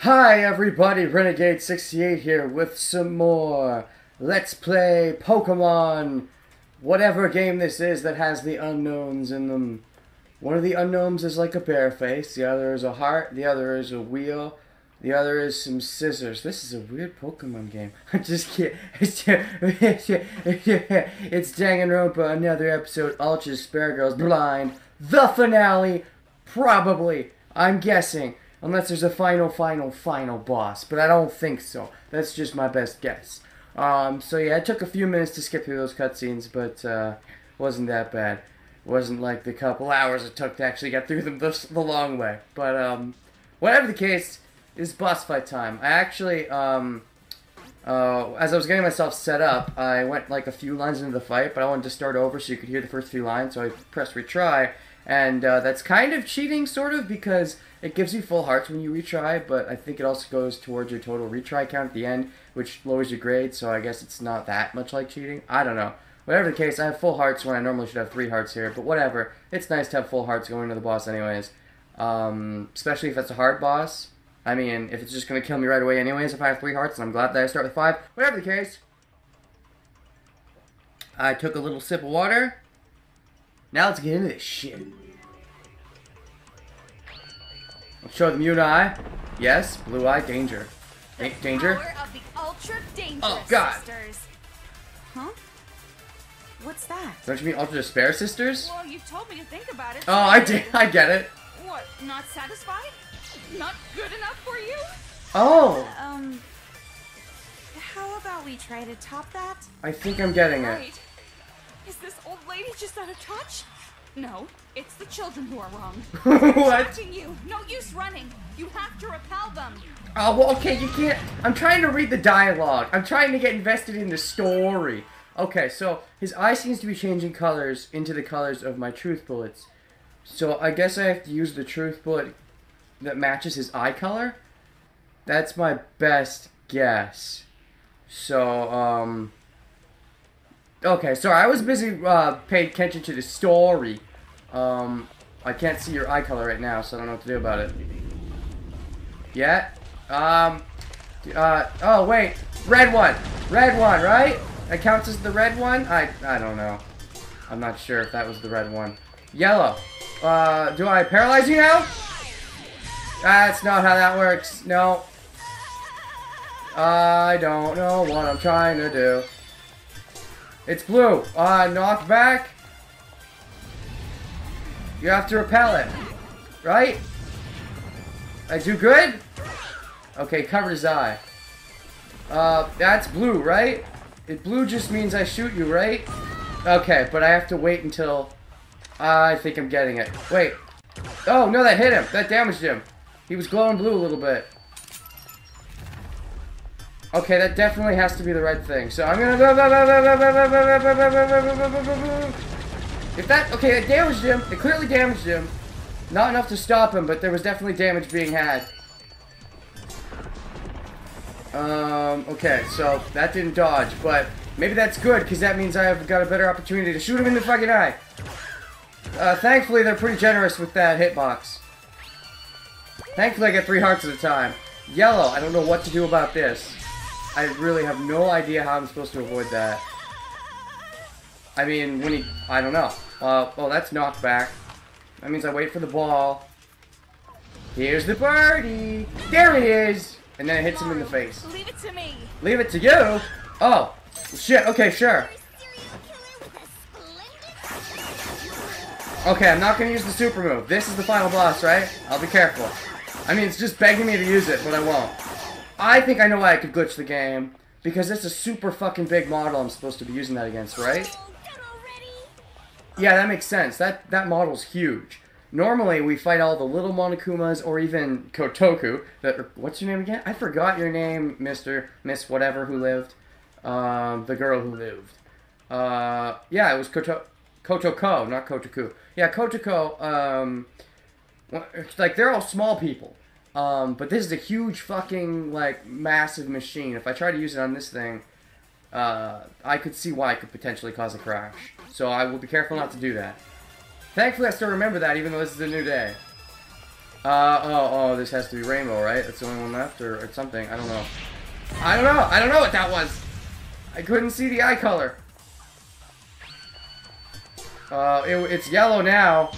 Hi everybody, Renegade68 here with some more Let's Play Pokemon, whatever game this is that has the unknowns in them. One of the unknowns is like a bear face, the other is a heart, the other is a wheel, the other is some scissors. This is a weird Pokemon game. I'm just kidding. It's Danganronpa, another episode, Ultra Spare Girls Blind, the finale, probably, I'm guessing. Unless there's a final boss. But I don't think so. That's just my best guess. So yeah, it took a few minutes to skip through those cutscenes, but wasn't that bad. Wasn't like the couple hours it took to actually get through them the long way. But whatever the case, it's boss fight time. I actually, as I was getting myself set up, I went like a few lines into the fight, but I wanted to start over so you could hear the first few lines, so I pressed retry. And that's kind of cheating, sort of, because it gives you full hearts when you retry, but I think it also goes towards your total retry count at the end, which lowers your grade, so I guess it's not that much like cheating. I don't know. Whatever the case, I have full hearts when I normally should have 3 hearts here, but whatever. It's nice to have full hearts going into the boss anyways. Especially if it's a hard boss. I mean, if it's just going to kill me right away anyways if I have 3 hearts, and I'm glad that I start with 5. Whatever the case. I took a little sip of water. Now let's get into this shit. I'll show them Uni. Yes, blue eye, danger. Danger? Power of the ultra dangerous oh, God. sisters. Huh? What's that? Don't you mean Ultra Despair Sisters? Well, you told me to think about it. Oh, I did. I get it. What? Not satisfied? Not good enough for you? Oh. How about we try to top that? I think I'm getting it. Right. Is this old lady just out of touch? No, it's the children who are wrong. What? Attacking you. No use running. You have to repel them. Oh, well, okay, you can't. I'm trying to read the dialogue. I'm trying to get invested in the story. Okay, so his eye seems to be changing colors into the colors of my truth bullets. So I guess I have to use the truth bullet that matches his eye color. That's my best guess. So, okay, sorry, I was busy paying attention to the story. I can't see your eye color right now, so I don't know what to do about it. Yeah? Oh, wait. Red one, right? That counts as the red one? I don't know. I'm not sure if that was the red one. Yellow. Do I paralyze you now? That's not how that works. No. I don't know what I'm trying to do. It's blue. Knock back. You have to repel it. Right? I do good? Okay, covered his eye. That's blue, right? Blue just means I shoot you, right? Okay, but I have to wait until... I think I'm getting it. Wait. Oh, no, that hit him. That damaged him. He was glowing blue a little bit. Okay, that definitely has to be the right thing. So I'm gonna... If that... Okay, it damaged him. It clearly damaged him. Not enough to stop him, but there was definitely damage being had. Okay, so that didn't dodge, but maybe that's good, because that means I have got a better opportunity to shoot him in the fucking eye. Thankfully, they're pretty generous with that hitbox. Thankfully, I get 3 hearts at a time. Yellow, I don't know what to do about this. I really have no idea how I'm supposed to avoid that. I mean, when he... I don't know. Oh, that's knocked back. That means I wait for the ball. Here's the birdie! There it is! And then it hits him in the face. Leave it to me. Leave it to you? Oh. Shit, okay, sure. Okay, I'm not gonna use the super move. This is the final boss, right? I'll be careful. I mean, it's just begging me to use it, but I won't. I think I know why I could glitch the game. Because it's a super fucking big model I'm supposed to be using that against, right? Yeah, that makes sense. That model's huge. Normally, we fight all the little Monokumas or even Kotoku. What's your name again? I forgot your name, Miss whatever who lived. The girl who lived. Yeah, it was Kotoko, not Kotoku. Yeah, Kotoko, like, they're all small people. But this is a huge fucking, like, massive machine. If I try to use it on this thing, I could see why it could potentially cause a crash. So I will be careful not to do that. Thankfully, I still remember that, even though this is a new day. Oh, this has to be rainbow, right? That's the only one left, or something. I don't know. I don't know what that was. I couldn't see the eye color. It's yellow now.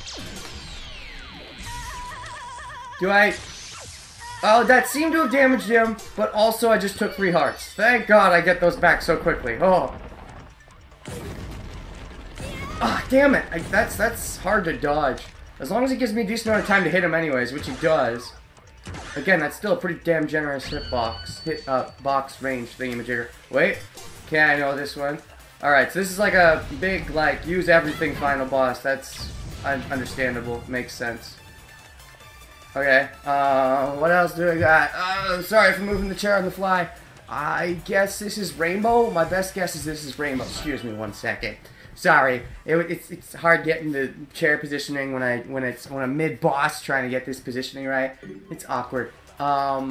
Do I... Oh, that seemed to have damaged him, but also I just took 3 hearts. Thank God I get those back so quickly. Oh. Ah, damn it. That's hard to dodge. As long as it gives me a decent amount of time to hit him anyways, which he does. Again, that's still a pretty damn generous box range thingy-majigger. Wait. Okay, I know this one. Alright, so this is like a big, like, use everything final boss. That's understandable. Makes sense. Okay, what else do I got? Sorry for moving the chair on the fly. I guess this is rainbow. My best guess is this is rainbow. Excuse me 1 second. Sorry, it's hard getting the chair positioning when I'm mid boss trying to get this positioning right. It's awkward. I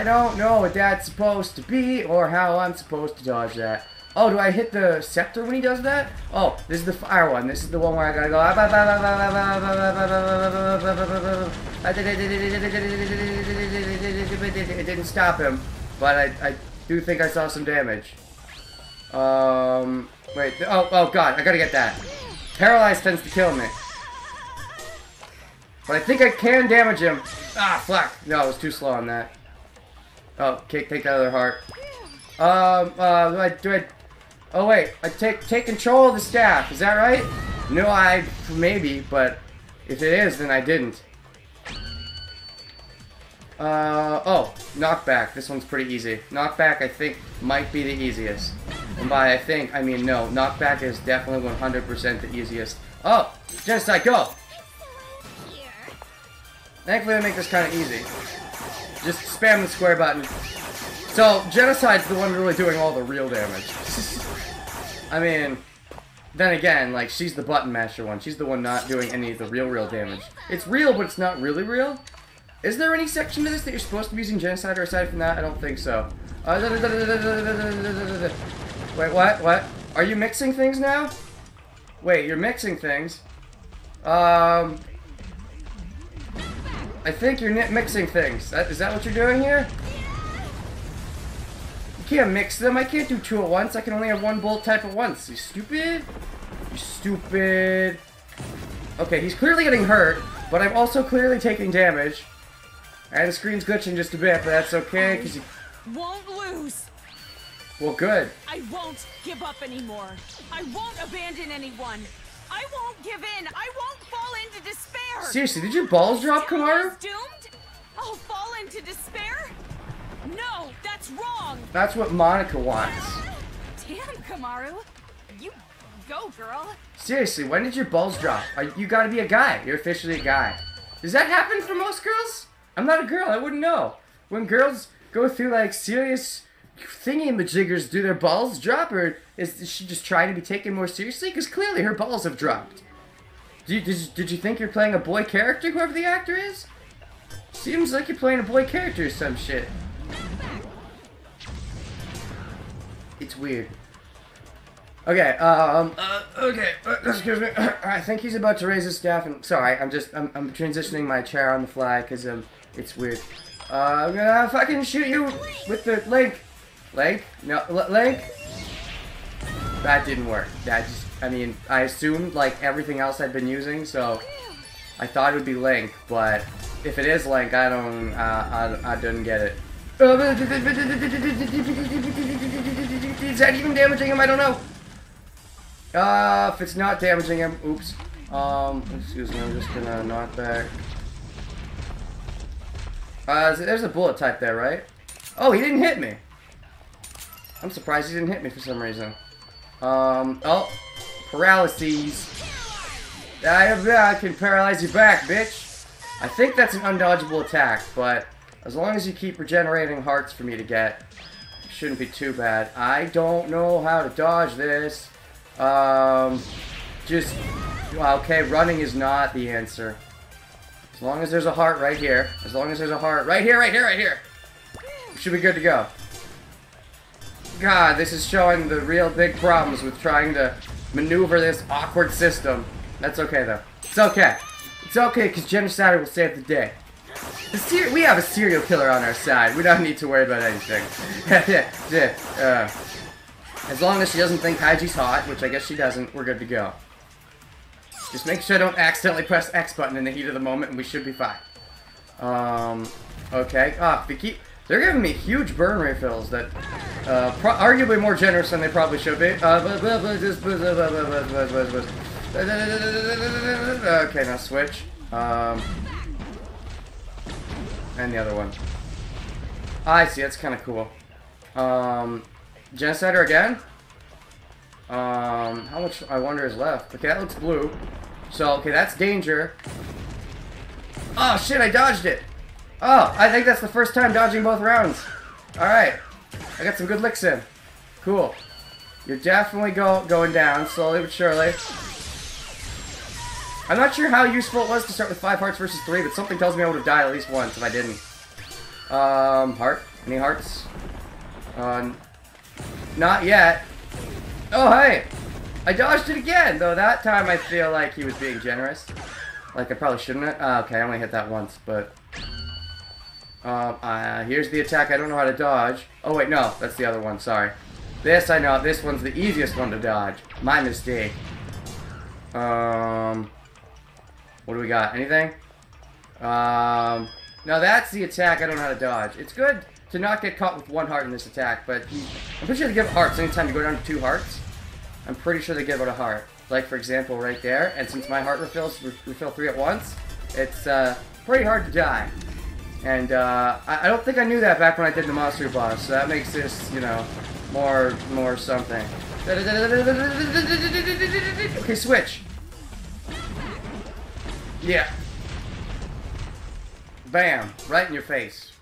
don't know what that's supposed to be or how I'm supposed to dodge that. Oh, do I hit the scepter when he does that? Oh, this is the fire one. This is the one where I gotta go. It didn't stop him, but I do think I saw some damage. Wait. Oh God, I gotta get that. Paralyzed tends to kill me. But I think I can damage him. Ah, fuck. No, I was too slow on that. Oh, take that other heart. Do I... Oh wait, I take control of the staff, is that right? No, maybe, but if it is, then I didn't. Oh, knockback, this one's pretty easy. Knockback, I think, might be the easiest. And by I think, I mean no, knockback is definitely 100% the easiest. Oh, genocide, go! Thankfully they make this kind of easy. Just spam the square button. So, genocide's the one really doing all the real damage. I mean, then again, like, she's the button masher one. She's the one not doing any of the real damage. It's real, but it's not really real. Is there any section to this that you're supposed to be using genocide, or aside from that? I don't think so. Wait, what? Are you mixing things now? Wait, you're mixing things. I think you're mixing things. Is that what you're doing here? You can't mix them. I can't do 2 at once. I can only have 1 bolt type at once. You stupid? You stupid. Okay, he's clearly getting hurt, but I'm also clearly taking damage. And the screen's glitching just a bit, but that's okay, because you won't lose. Well, good. I won't give up anymore. I won't abandon anyone. I won't give in. I won't fall into despair. Seriously, did your balls drop, Komaru? Doomed? I'll fall into despair? No, that's wrong. That's what Monica wants. Damn, Komaru. You go, girl. Seriously, when did your balls drop? You gotta be a guy. You're officially a guy. Does that happen for most girls? I'm not a girl. I wouldn't know. When girls go through, like, serious thingy-majiggers, do their balls drop, or is she just trying to be taken more seriously? Because clearly her balls have dropped. Did you think you're playing a boy character, whoever the actor is? Seems like you're playing a boy character or some shit. It's weird. Okay, excuse me. I think he's about to raise his staff, and sorry, I'm transitioning my chair on the fly, because, it's weird. I'm gonna fucking shoot you with the link. Link? No, link? That didn't work. That just, I mean, I assumed, like, everything else I'd been using, so I thought it would be link, but if it is link, I didn't get it. Is that even damaging him? I don't know. If it's not damaging him, oops. Excuse me, I'm just gonna knock back. There's a bullet type there, right? Oh, he didn't hit me. I'm surprised he didn't hit me for some reason. Oh, paralyses. I can paralyze you back, bitch. I think that's an undodgeable attack, but as long as you keep regenerating hearts for me to get, it shouldn't be too bad. I don't know how to dodge this. Okay, running is not the answer. As long as there's a heart right here. As long as there's a heart right here, right here, right here. Should be good to go. God, this is showing the real big problems with trying to maneuver this awkward system. That's okay, though. It's okay. It's okay, because Genocider will save the day. We have a serial killer on our side. We don't need to worry about anything. As long as she doesn't think Haiji's hot, which I guess she doesn't, we're good to go. Just make sure I don't accidentally press X button in the heat of the moment, and we should be fine. Okay. They're giving me huge burn refills that, arguably more generous than they probably should be. Okay, now switch. And the other one. I see, that's kind of cool. Genocider again? How much, I wonder, is left? Okay, that looks blue. So, okay, that's danger. Oh, shit, I dodged it. Oh, I think that's the first time dodging both rounds. Alright. I got some good licks in. Cool. You're definitely going down, slowly but surely. I'm not sure how useful it was to start with 5 hearts versus 3, but something tells me I would have died at least once if I didn't. Heart? Any hearts? Not yet. Oh, hey! I dodged it again, though that time I feel like he was being generous. Like I probably shouldn't have. Okay, I only hit that once, but... here's the attack I don't know how to dodge. Oh, wait, no. That's the other one, sorry. This, I know. This one's the easiest one to dodge. My mistake. What do we got? Anything? No, that's the attack I don't know how to dodge. It's good to not get caught with 1 heart in this attack, but I'm pretty sure they give hearts anytime you go down to 2 hearts. I'm pretty sure they give out a heart. Like, for example, right there. And since my heart refill 3 at once, it's pretty hard to die. And I don't think I knew that back when I did the monster boss, so that makes this, you know, more something. Okay, switch. Yeah. Bam. Right in your face.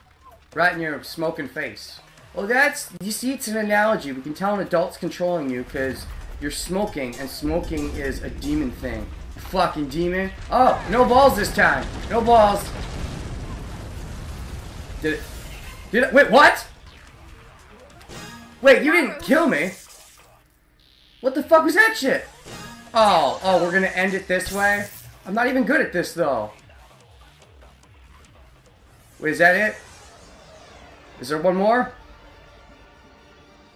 Right in your smoking face. Well, that's... You see, it's an analogy. We can tell an adult's controlling you because you're smoking, and smoking is a demon thing. A fucking demon. Oh, no balls this time. No balls. Did it... Wait, what? Wait, you didn't kill me. What the fuck was that shit? Oh, we're gonna end it this way? I'm not even good at this, though. Wait, is that it? Is there one more?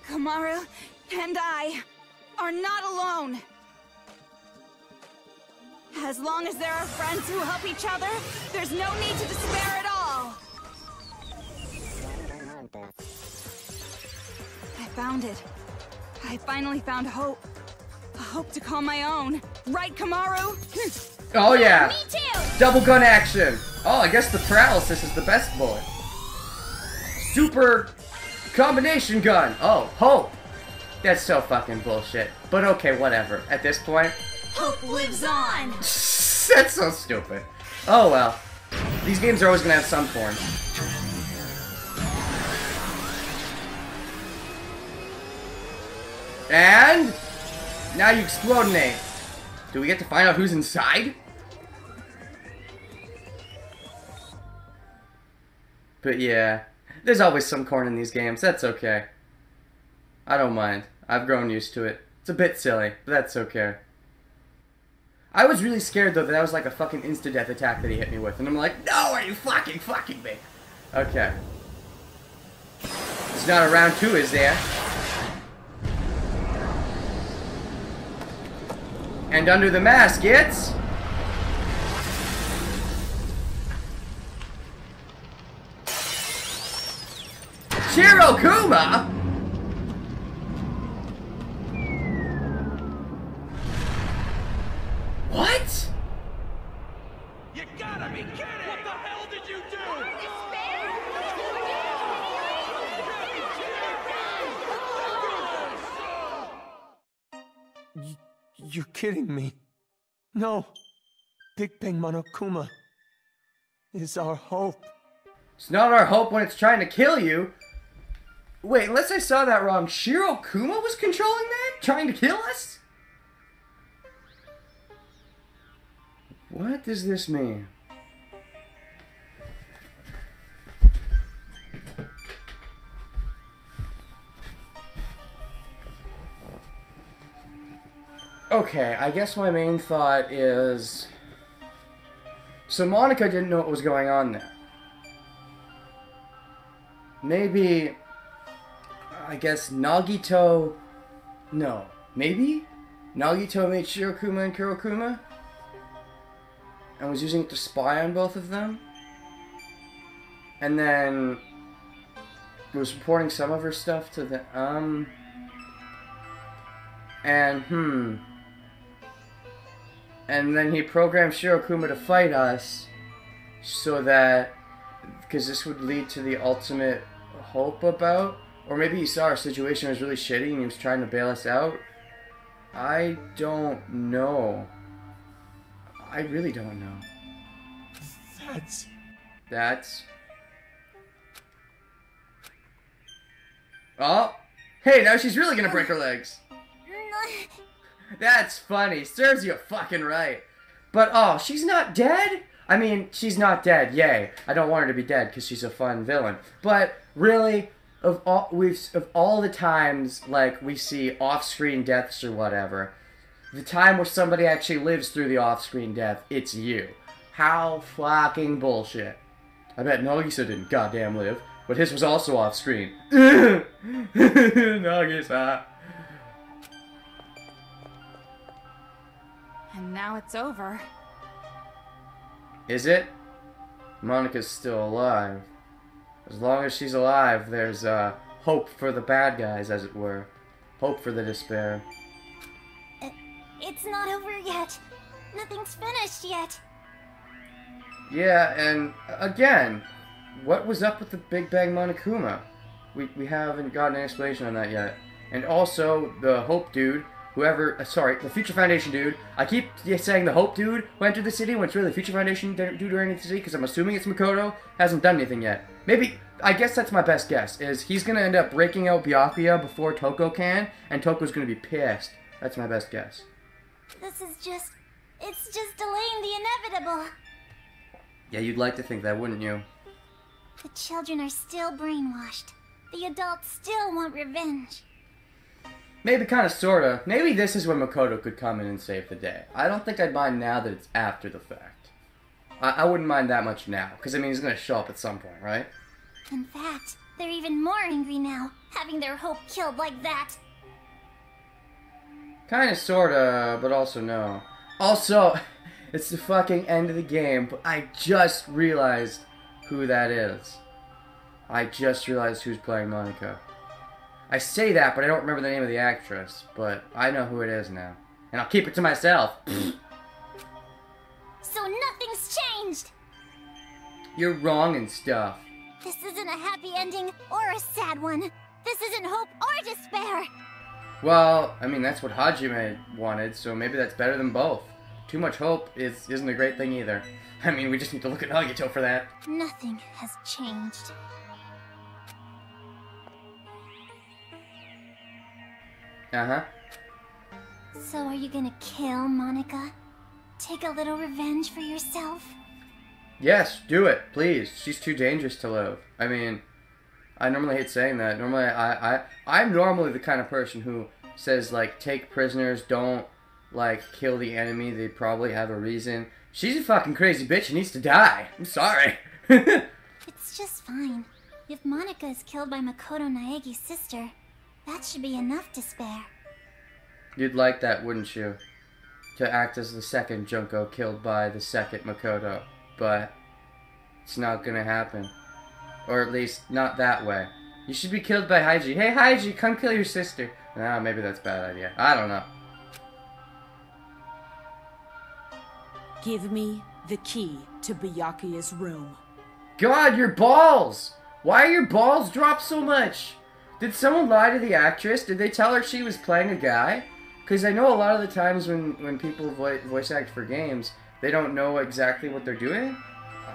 Komaru and I are not alone. As long as there are friends who help each other, there's no need to despair at all. I found it. I finally found hope. A hope to call my own. Right, Komaru? Oh yeah. Me too. Double gun action. Oh, I guess the paralysis is the best bullet. Super combination gun. Oh, hope. That's so fucking bullshit. But okay, whatever. At this point, hope lives on. That's so stupid. Oh well. These games are always gonna have some form. And now you explodinate. Do we get to find out who's inside? But yeah, there's always some corn in these games. That's okay. I don't mind. I've grown used to it. It's a bit silly, but that's okay. I was really scared though that was like a fucking insta-death attack that he hit me with, and I'm like, no, are you fucking me? Okay. It's not a round 2, is there? And under the mask, it's... Shirokuma? What? You gotta be kidding! What the hell did you do? You're kidding me. No. Big Bang Monokuma is our hope. It's not our hope when it's trying to kill you. Wait, unless I saw that wrong, Shirokuma was controlling that? Trying to kill us? What does this mean? Okay, I guess my main thought is... So Monica didn't know what was going on there. Maybe, I guess Nagito, no, maybe Nagito made Shirokuma and Kurokuma and was using it to spy on both of them, and then was reporting some of her stuff to the, and then he programmed Shirokuma to fight us so that, because this would lead to the ultimate hope about, or maybe he saw our situation was really shitty and he was trying to bail us out. I don't know. I really don't know. That's... Oh! Hey, now she's really gonna break her legs! That's funny. Serves you fucking right. But, oh, she's not dead? I mean, she's not dead, yay. I don't want her to be dead because she's a fun villain. But, really, of all the times, like, we see off-screen deaths or whatever, the time where somebody actually lives through the off-screen death, it's you. How fucking bullshit. I bet Nagisa didn't goddamn live, but his was also off-screen. Nagisa. And now it's over. Is it? Monica's still alive. As long as she's alive, there's hope for the bad guys, as it were. Hope for the despair. It's not over yet. Nothing's finished yet. Yeah, and again, what was up with the Big Bang Monokuma? We haven't gotten an explanation on that yet. And also, the Hope dude, the Future Foundation dude. I keep saying the Hope dude who entered the city when it's really the Future Foundation dude who entered the city because I'm assuming it's Makoto. Hasn't done anything yet. Maybe, I guess that's my best guess, is he's going to end up breaking out Byakuya before Toko can, and Toko's going to be pissed. That's my best guess. It's just delaying the inevitable. Yeah, you'd like to think that, wouldn't you? The children are still brainwashed. The adults still want revenge. Maybe kind of, sort of. Maybe this is when Makoto could come in and save the day. I don't think I'd mind now that it's after the fact. I wouldn't mind that much now, because I mean he's going to show up at some point, right? In fact, they're even more angry now, having their hope killed like that. Kinda, sorta, but also no. Also, it's the fucking end of the game, but I just realized who that is. I just realized who's playing Monica. I say that, but I don't remember the name of the actress, but I know who it is now. And I'll keep it to myself. So nothing's changed! You're wrong and stuff. This isn't a happy ending or a sad one. This isn't hope or despair. Well, I mean, that's what Hajime wanted, so maybe that's better than both. Too much hope isn't a great thing either. I mean, we just need to look at Nagito for that. Nothing has changed. Uh-huh. So are you gonna kill Monica? Take a little revenge for yourself? Yes, do it, please. She's too dangerous to live. I mean, I normally hate saying that. Normally, I'm normally the kind of person who says, like, take prisoners, don't, like, kill the enemy. They probably have a reason. She's a fucking crazy bitch and needs to die. I'm sorry. It's just fine. If Monica is killed by Makoto Naegi's sister, that should be enough to spare. You'd like that, wouldn't you? To act as the second Junko killed by the second Makoto. But it's not gonna happen. Or at least, not that way. You should be killed by Haiji. Hey, Haiji, come kill your sister. Nah, maybe that's a bad idea. I don't know. Give me the key to Byakuya's room. God, your balls! Why are your balls dropped so much? Did someone lie to the actress? Did they tell her she was playing a guy? Because I know a lot of the times when people voice act for games, they don't know exactly what they're doing.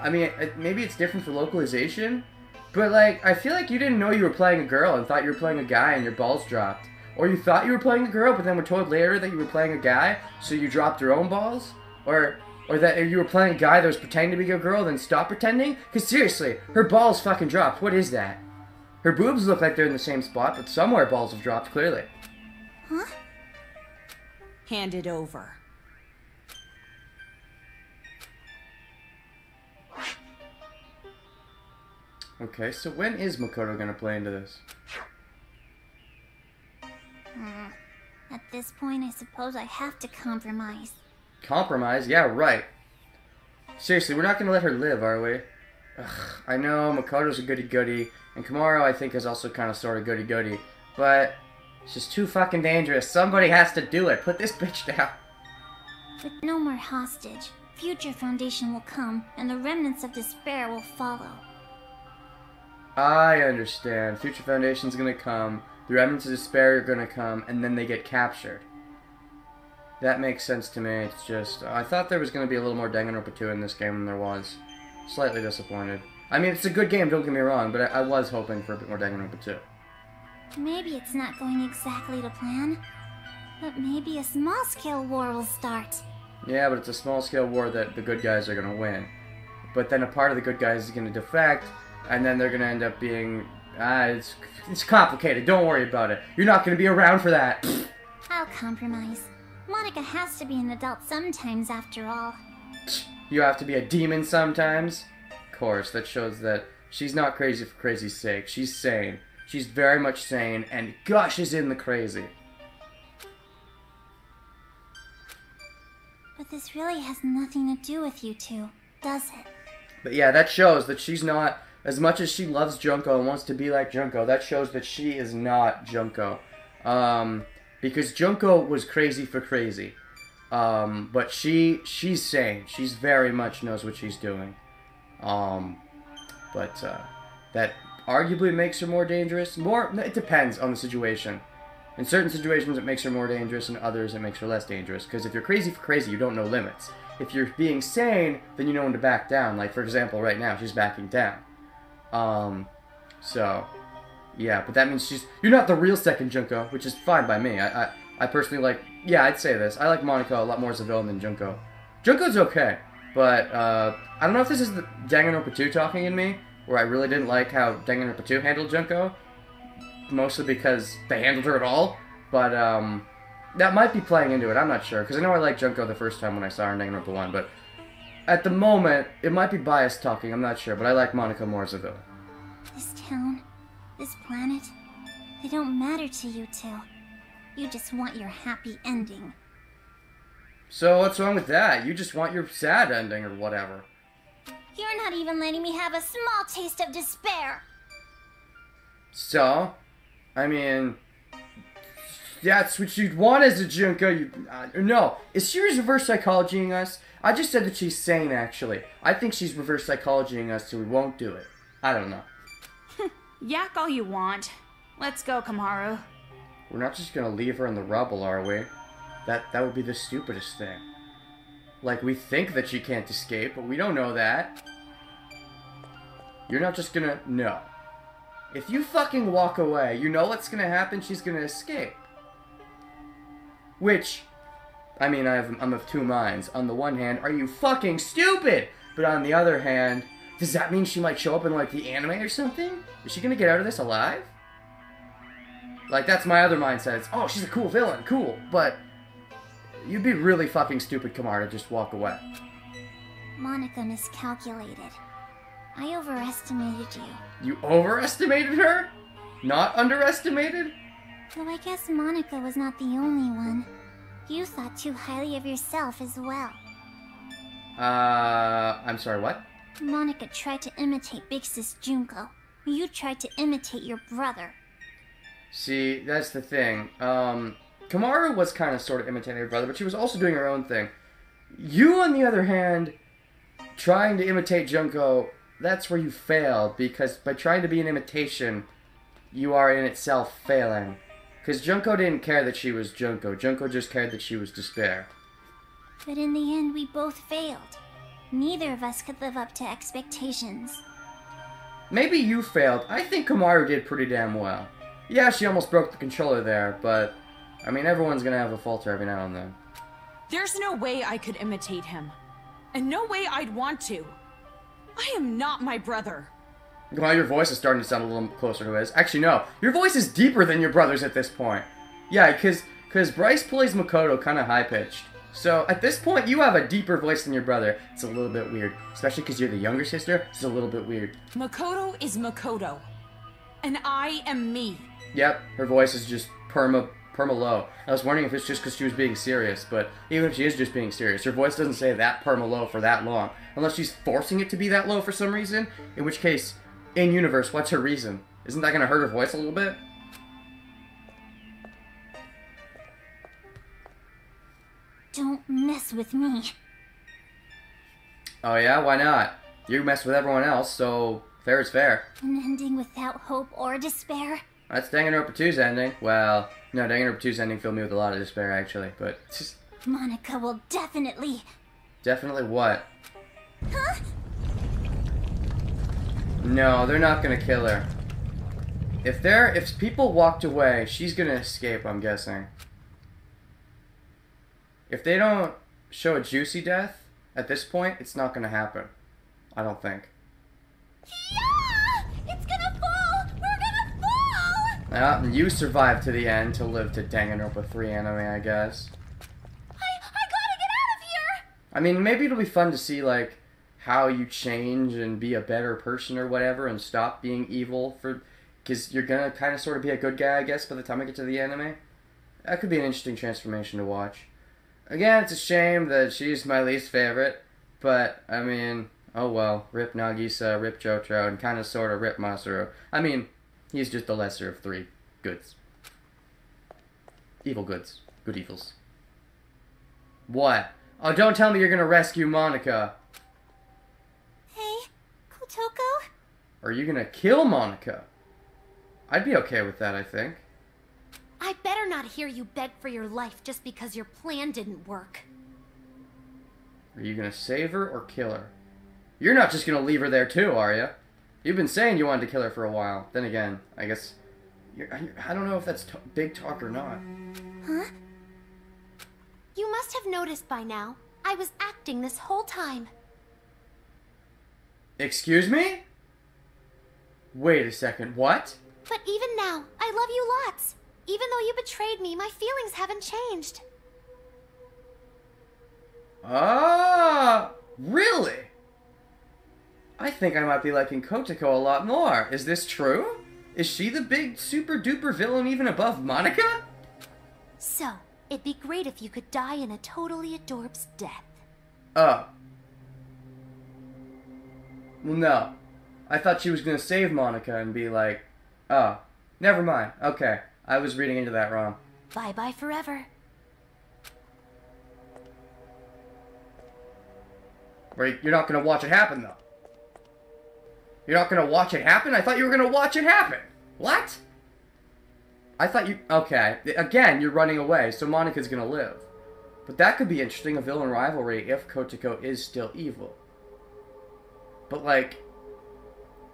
I mean, maybe it's different for localization, but like, I feel like you didn't know you were playing a girl and thought you were playing a guy and your balls dropped. Or you thought you were playing a girl, but then were told later that you were playing a guy, so you dropped your own balls? Or that you were playing a guy that was pretending to be a girl, then stopped pretending? Because seriously, her balls fucking dropped. What is that? Her boobs look like they're in the same spot, but somewhere balls have dropped, clearly. Huh? Hand it over. Okay, so when is Makoto gonna play into this? At this point, I suppose I have to compromise. Compromise? Yeah, right. Seriously, we're not gonna let her live, are we? Ugh, I know Makoto's a goody-goody, and Komaru, I think, is also kind of sort of goody-goody, but it's just too fucking dangerous. Somebody has to do it. Put this bitch down. With no more hostage, future foundation will come, and the remnants of despair will follow. I understand. Future Foundation's gonna come, the remnants of despair are gonna come, and then they get captured. That makes sense to me. It's just, I thought there was gonna be a little more Danganronpa 2 in this game than there was. Slightly disappointed. I mean, it's a good game, don't get me wrong, but I was hoping for a bit more Danganronpa 2. Maybe it's not going exactly to plan, but maybe a small-scale war will start. Yeah, but it's a small-scale war that the good guys are gonna win. But then a part of the good guys is gonna defect, and then they're gonna end up being... it's complicated, don't worry about it. You're not gonna be around for that. I'll compromise. Monica has to be an adult sometimes, after all. You have to be a demon sometimes? Of course, that shows that she's not crazy for crazy's sake. She's sane. She's very much sane, and gushes in the crazy. But this really has nothing to do with you two, does it? But yeah, that shows that she's not, as much as she loves Junko and wants to be like Junko, that shows that she is not Junko. Because Junko was crazy for crazy. But she's sane. She's very much knows what she's doing. That arguably makes her more dangerous. It depends on the situation. In certain situations it makes her more dangerous, in others it makes her less dangerous. Because if you're crazy for crazy, you don't know limits. If you're being sane, then you know when to back down. Like, for example, right now, she's backing down. Yeah, but that means you're not the real second Junko, which is fine by me. I personally like, yeah, I'd say this. I like Monica a lot more as a villain than Junko. Junko's okay, but, I don't know if this is the Danganronpa 2 talking in me, where I really didn't like how Danganronpa 2 handled Junko, mostly because they handled her at all, but, that might be playing into it, I'm not sure, because I know I liked Junko the first time when I saw her in Danganronpa 1, but at the moment, it might be biased talking, I'm not sure, but I like Monica more as a villain. This town, this planet, they don't matter to you two. You just want your happy ending. So what's wrong with that? You just want your sad ending or whatever. You're not even letting me have a small taste of despair. So, I mean, that's what you'd want as a Junko. No, is she reverse psychologying us? I just said that she's sane, actually. I think she's reverse psychologying us, so we won't do it. I don't know. Yak all you want. Let's go, Komaru. We're not just gonna leave her in the rubble, are we? That would be the stupidest thing. Like, we think that she can't escape, but we don't know that. You're not just gonna... No. If you fucking walk away, you know what's gonna happen? She's gonna escape. Which, I mean, I'm of two minds. On the one hand, are you fucking stupid? But on the other hand, does that mean she might show up in, like, the anime or something? Is she gonna get out of this alive? Like, that's my other mindset. It's, oh, she's a cool villain, cool. But you'd be really fucking stupid, Komaru, to just walk away. Monica miscalculated. I overestimated you. You overestimated her? Not underestimated? Though I guess Monica was not the only one. You thought too highly of yourself as well. I'm sorry, what? Monica tried to imitate Big Sis Junko. You tried to imitate your brother. See, that's the thing. Komaru was kind of sort of imitating her brother, but she was also doing her own thing. You, on the other hand, trying to imitate Junko, that's where you failed, because by trying to be an imitation, you are in itself failing. Because Junko didn't care that she was Junko. Junko just cared that she was despair. But in the end, we both failed. Neither of us could live up to expectations. Maybe you failed. I think Komaru did pretty damn well. Yeah, she almost broke the controller there, but... I mean, everyone's gonna have a falter every now and then. There's no way I could imitate him. And no way I'd want to. I am not my brother. Well, your voice is starting to sound a little closer to his. Actually, no. Your voice is deeper than your brother's at this point. Yeah, because Bryce plays Makoto kind of high-pitched. So, at this point, you have a deeper voice than your brother. It's a little bit weird. Especially because you're the younger sister. It's a little bit weird. Makoto is Makoto. And I am me. Yep, her voice is just perma low. I was wondering if it's just because she was being serious, but even if she is just being serious, her voice doesn't say that perma low for that long. Unless she's forcing it to be that low for some reason. In which case, in universe, what's her reason? Isn't that going to hurt her voice a little bit? Don't mess with me. Oh yeah? Why not? You mess with everyone else, so fair is fair. An ending without hope or despair. That's Danganronpa 2's ending. Well, no, Danganronpa 2's ending filled me with a lot of despair, actually, but... Just... Monica will definitely... Definitely what? Huh? No, they're not gonna kill her. If people walked away, she's gonna escape, I'm guessing. If they don't show a juicy death, at this point, it's not gonna happen. I don't think. Yeah! It's gonna fall! We're gonna fall! And you survived to the end to live to Danganronpa 3 anime, I guess. I gotta get out of here! I mean, maybe it'll be fun to see, like, how you change and be a better person or whatever and stop being evil for... Because you're gonna kind of sort of be a good guy, I guess, by the time I get to the anime. That could be an interesting transformation to watch. Again, it's a shame that she's my least favorite, but, I mean, oh well. Rip Nagisa, rip Jotaro, and kind of sort of rip Masaru. I mean, he's just the lesser of three goods. Evil goods. Good evils. What? Oh, don't tell me you're gonna rescue Monica. Hey, Kotoko? Are you gonna kill Monica? I'd be okay with that, I think. I better not hear you beg for your life just because your plan didn't work. Are you gonna save her or kill her? You're not just gonna leave her there too, are you? You've been saying you wanted to kill her for a while. Then again, I guess... I don't know if that's big talk or not. Huh? You must have noticed by now. I was acting this whole time. Excuse me? Wait a second, what? But even now, I love you lots. Even though you betrayed me, my feelings haven't changed. Ah, really? I think I might be liking Kotoko a lot more. Is this true? Is she the big super duper villain even above Monica? So, it'd be great if you could die in a totally adorbs death. Oh. Well, no. I thought she was gonna save Monica and be like, oh, never mind. Okay, I was reading into that wrong. Bye-bye forever. Wait, you're not gonna watch it happen, though. You're not gonna watch it happen? I thought you were gonna watch it happen. What? I thought you... Okay, again, you're running away, so Monica's gonna live. But that could be interesting, a villain rivalry, if Kotoko is still evil. But, like...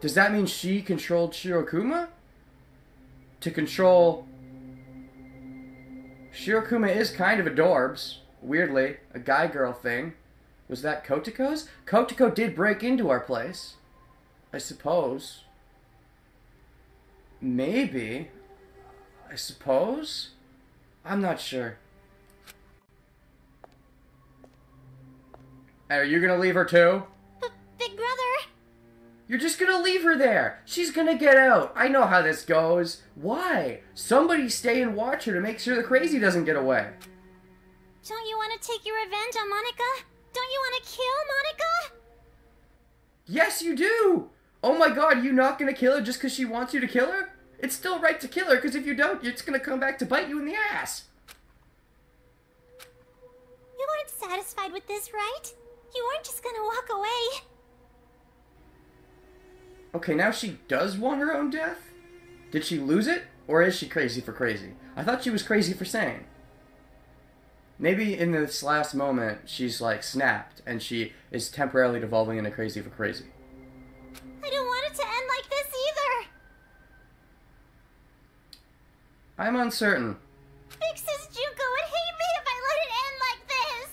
Does that mean she controlled Shirokuma? To control... Shirokuma is kind of adorbs. Weirdly. A guy-girl thing. Was that Kotoko's? Kotoko did break into our place. I suppose. Maybe. I suppose? I'm not sure. Are you gonna leave her too? Big brother? You're just gonna leave her there. She's gonna get out. I know how this goes. Why? Somebody stay and watch her to make sure the crazy doesn't get away. Don't you want to take your revenge on Monica? Don't you want to kill Monica? Yes, you do! Oh my god, you not gonna kill her just because she wants you to kill her? It's still right to kill her, because if you don't, it's gonna come back to bite you in the ass. You weren't satisfied with this, right? You weren't just gonna walk away. Okay, now she does want her own death? Did she lose it? Or is she crazy for crazy? I thought she was crazy for sane. Maybe in this last moment, she's like snapped, and she is temporarily devolving into crazy for crazy. I don't want it to end like this either. I'm uncertain. Big Sis Junko would hate me if I let it end like this.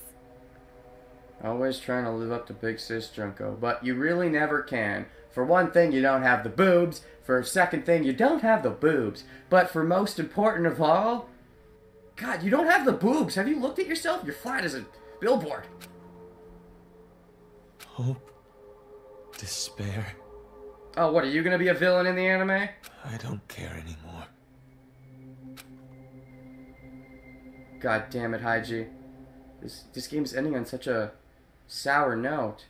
Always trying to live up to Big Sis Junko, but you really never can. For one thing, you don't have the boobs. For a second thing, you don't have the boobs. But for most important of all, God, you don't have the boobs. Have you looked at yourself? You're flat as a billboard. Hope. Despair. Oh, what, are you gonna be a villain in the anime? I don't care anymore. God damn it, Haiji. This game's ending on such a sour note.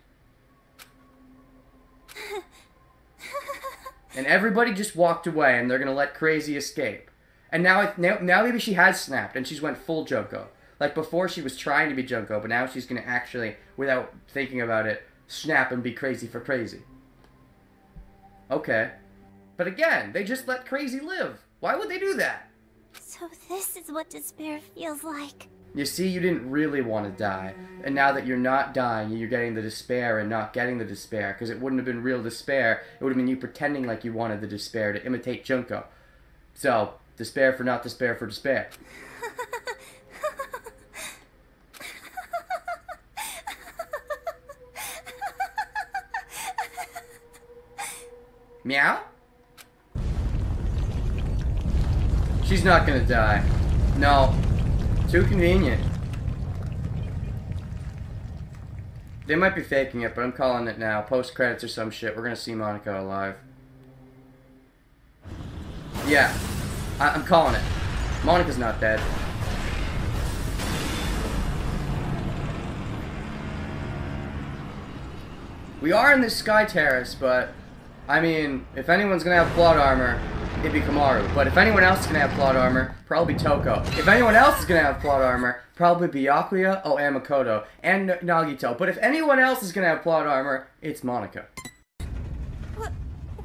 And everybody just walked away, and they're gonna let Crazy escape. And now maybe she has snapped, and she's went full Junko. Like, before she was trying to be Junko, but now she's gonna actually, without thinking about it, snap and be crazy for Crazy. Okay. But again, they just let Crazy live. Why would they do that? So this is what despair feels like. You see, you didn't really want to die. And now that you're not dying, you're getting the despair and not getting the despair. Because it wouldn't have been real despair. It would have been you pretending like you wanted the despair to imitate Junko. So, despair for not despair for despair. Meow? She's not gonna die. No. Too convenient. They might be faking it, but I'm calling it now. Post-credits or some shit. We're gonna see Monica alive. Yeah. I'm calling it. Monica's not dead. We are in this sky terrace, but... I mean, if anyone's gonna have plot armor, it'd be Komaru. But if anyone else is gonna have plot armor, probably Toko. If anyone else is gonna have plot armor, probably Byakuya, and Makoto, and Nagito. But if anyone else is gonna have plot armor, it's Monica. What?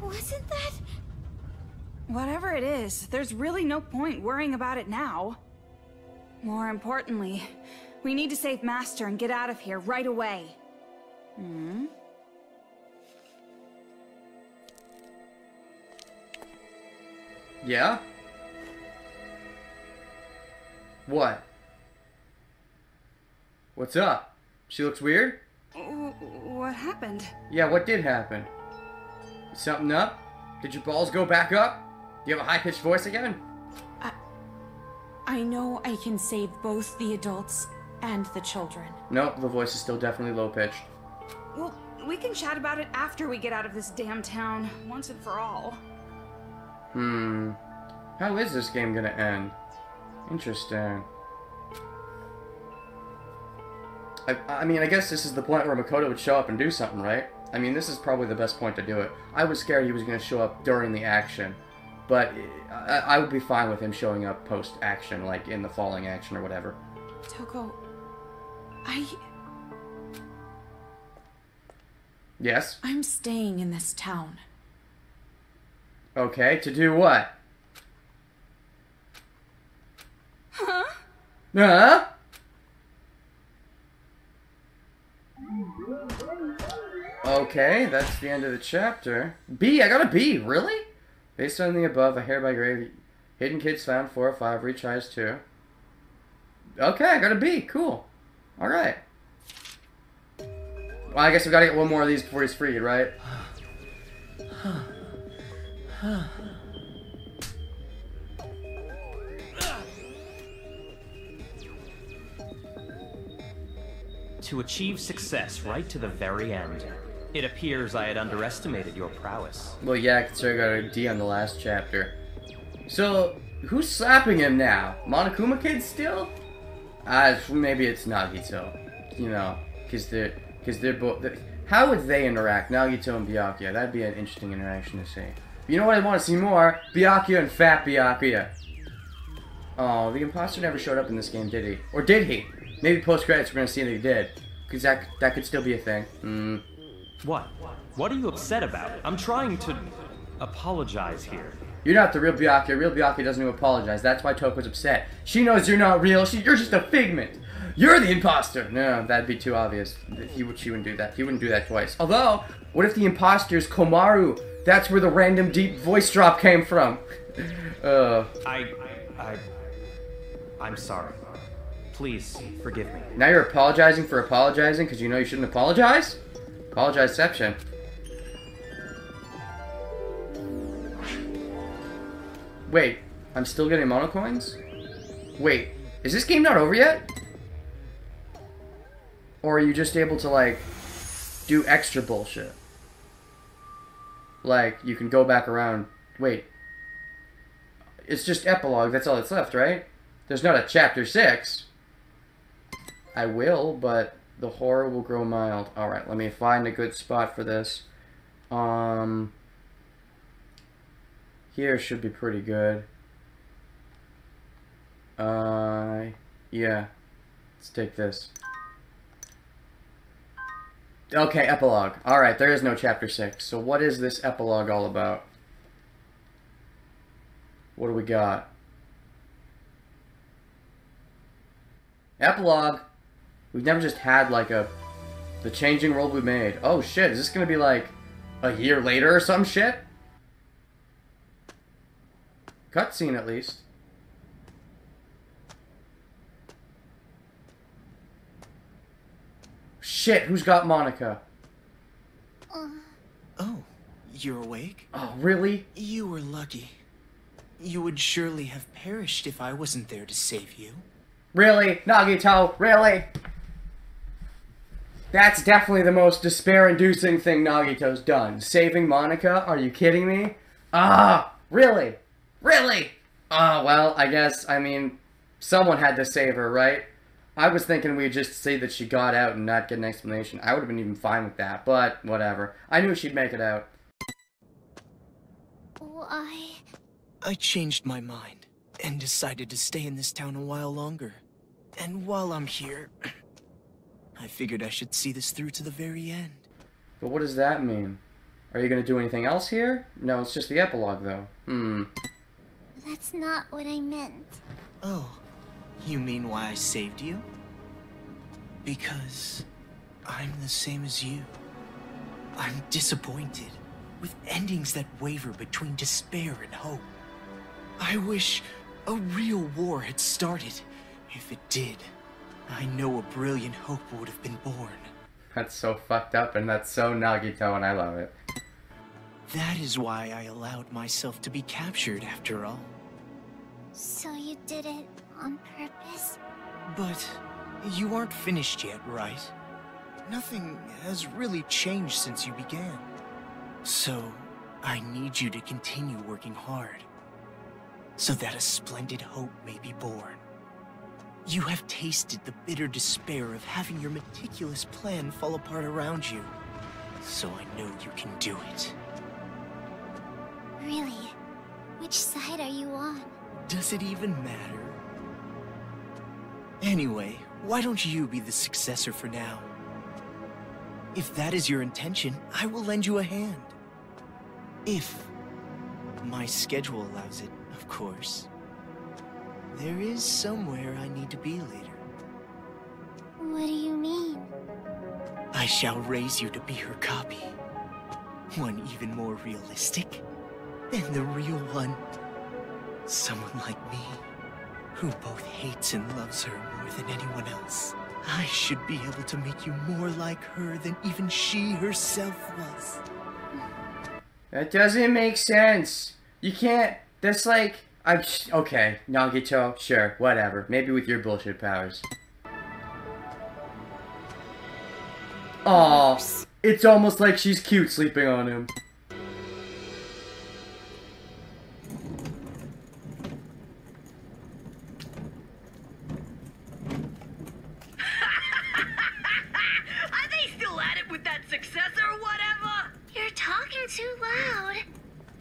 Wasn't that? Whatever it is, there's really no point worrying about it now. More importantly, we need to save Master and get out of here right away. Hmm? Yeah? What? What's up? She looks weird? What happened? Yeah, what did happen? Something up? Did your balls go back up? Do you have a high-pitched voice again? I know I can save both the adults and the children. Nope, the voice is still definitely low-pitched. Well, we can chat about it after we get out of this damn town, once and for all. How is this game gonna end? Interesting. I mean, I guess this is the point where Makoto would show up and do something, right? I mean, this is probably the best point to do it. I was scared he was gonna show up during the action. But I would be fine with him showing up post-action, like in the falling action or whatever. Toko, Yes? I'm staying in this town. Okay, to do what? Huh? Huh? Okay, that's the end of the chapter. B, I got a B, really? Based on the above, I hereby grade Hidden Kids found 4 or 5, retries 2. Okay, I got a B, cool. Alright. Well, I guess we gotta get one more of these before he's freed, right? To achieve success right to the very end. It appears I had underestimated your prowess. Well, yeah, considering I got a D on the last chapter. So, who's slapping him now? Monokuma Kid still? Maybe it's Nagito. You know, because they're both... How would they interact, Nagito and Byakuya? That'd be an interesting interaction to see. You know what I want to see more? Byakuya and Fat Byakuya. Oh, the imposter never showed up in this game, did he? Or did he? Maybe post-credits we're gonna see that he did. Because that could still be a thing. What? What are you upset about? I'm trying to apologize here. You're not the real Byakuya. Real Byakuya doesn't even apologize. That's why Toko's upset. She knows you're not real. You're just a figment. You're the imposter. No, that'd be too obvious. She wouldn't do that. He wouldn't do that twice. Although, what if the imposter's Komaru? That's where the random deep voice drop came from. I'm sorry. Please, forgive me. Now you're apologizing for apologizing because you know you shouldn't apologize? Apologizeception. Wait, I'm still getting mono coins? Wait, Is this game not over yet? Or are you just able to, like, do extra bullshit? Like, you can go back around... Wait. It's just epilogue, that's all that's left, right? There's not a chapter 6. I will, but the horror will grow mild. Alright, let me find a good spot for this. Here should be pretty good. Yeah. Let's take this. Okay, epilogue. Alright, there is no chapter 6. So what is this epilogue all about? What do we got? Epilogue! We've never just had, like, the changing world we made. Oh, shit, is this gonna be, like, a year later or some shit? Cutscene, at least. Shit, who's got Monica? Oh, you're awake? Oh, really? You were lucky. You would surely have perished if I wasn't there to save you. Really? Nagito, really? That's definitely the most despair-inducing thing Nagito's done. Saving Monica? Are you kidding me? Ah, really? Really? Ah, well, I guess, I mean, someone had to save her, right? I was thinking we'd just say that she got out and not get an explanation. I would have been even fine with that, but whatever. I knew she'd make it out. Why? I changed my mind and decided to stay in this town a while longer. And while I'm here, I figured I should see this through to the very end. But what does that mean? Are you going to do anything else here? No, it's just the epilogue, though. That's not what I meant. Oh, you mean why I saved you? Because I'm the same as you. I'm disappointed with endings that waver between despair and hope. I wish a real war had started. If it did, I know a brilliant hope would have been born. That's so fucked up, and that's so Nagito, and I love it. That is why I allowed myself to be captured after all. So you did it on purpose? But you aren't finished yet, right? Nothing has really changed since you began. So, I need you to continue working hard, so that a splendid hope may be born. You have tasted the bitter despair of having your meticulous plan fall apart around you, so I know you can do it. Really? Which side are you on? Does it even matter? Anyway, why don't you be the successor for now? If that is your intention, I will lend you a hand. If my schedule allows it, of course. There is somewhere I need to be later. What do you mean? I shall raise you to be her copy. One even more realistic than the real one. Someone like me, who both hates and loves her more than anyone else. I should be able to make you more like her than even she herself was. That doesn't make sense. You can't, that's like, okay, Nagito, sure, whatever. Maybe with your bullshit powers. Aw, it's almost like she's cute sleeping on him. Are they still at it with that successor or whatever? You're talking too loud.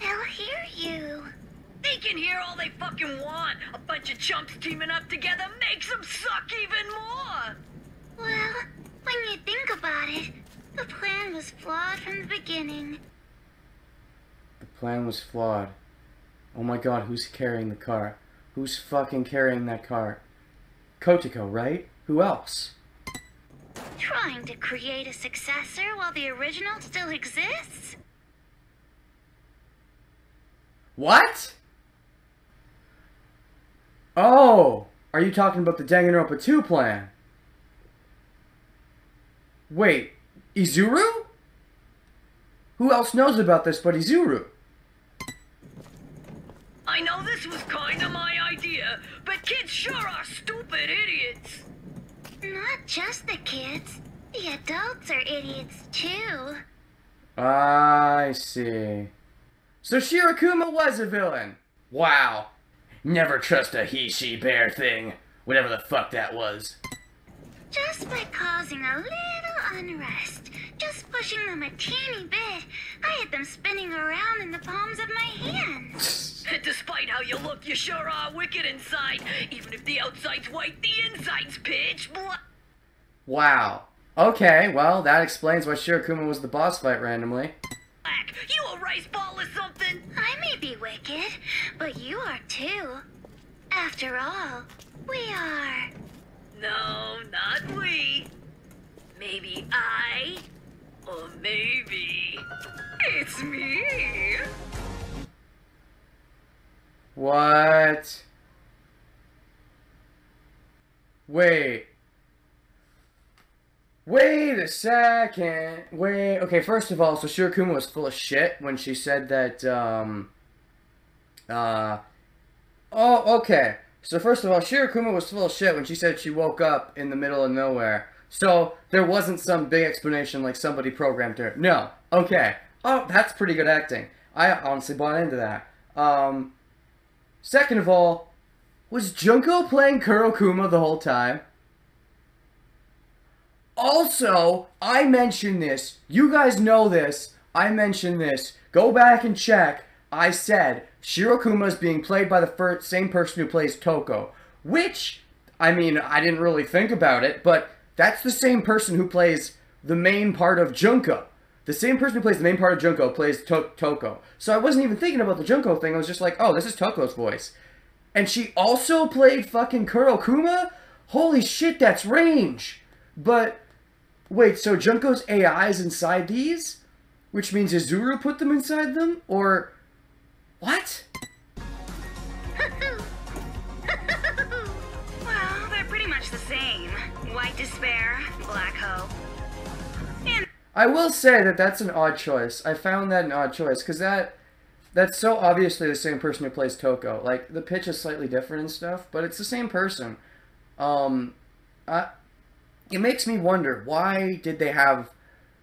They'll hear you. They can hear all they fucking want. A bunch of chumps teaming up together makes them suck even more. Well, when you think about it, the plan was flawed from the beginning. The plan was flawed. Oh my god, who's carrying the car? Who's fucking carrying that car? Kotoko, right? Who else? Trying to create a successor while the original still exists? What? Oh! Are you talking about the Danganronpa 2 plan? Wait, Izuru? Who else knows about this but Izuru? I know this was kinda my idea, but kids sure are stupid idiots. Not just the kids. The adults are idiots too. I see. So Shirokuma was a villain. Wow. Never trust a he-she bear thing. Whatever the fuck that was. Just by causing a little unrest, just pushing them a teeny bit, I had them spinning around in the palms of my hands. Despite how you look, you sure are wicked inside. Even if the outside's white, the inside's pitch black. Wow. Okay, well, that explains why Shirokuma was the boss fight randomly. You a rice ball or something? I may be wicked, but you are too. After all, we are. No, not we. Maybe I, or maybe it's me. What? Wait. Wait a second. Wait. Okay, first of all, so Shirokuma was full of shit when she said that, Oh, okay. So first of all, Shirokuma was full of shit when she said she woke up in the middle of nowhere. So there wasn't some big explanation like somebody programmed her. No. Okay. Oh, that's pretty good acting. I honestly bought into that. Second of all, was Junko playing Kurokuma the whole time? Also, I mentioned this. You guys know this. I mentioned this. Go back and check. I said Shirokuma is being played by the same person who plays Toko. Which, I mean, I didn't really think about it, but that's the same person who plays the main part of Junko. The same person who plays the main part of Junko plays Toko. So I wasn't even thinking about the Junko thing. I was just like, oh, this is Toko's voice. And she also played fucking Kurokuma? Holy shit, that's range. But, wait, so Junko's AI is inside these? Which means Izuru put them inside them? Or, what? Well, they're pretty much the same. White despair, black hope. And I will say that that's an odd choice. I found that an odd choice, because that's so obviously the same person who plays Toko. Like, the pitch is slightly different and stuff, but it's the same person. It makes me wonder, why did they have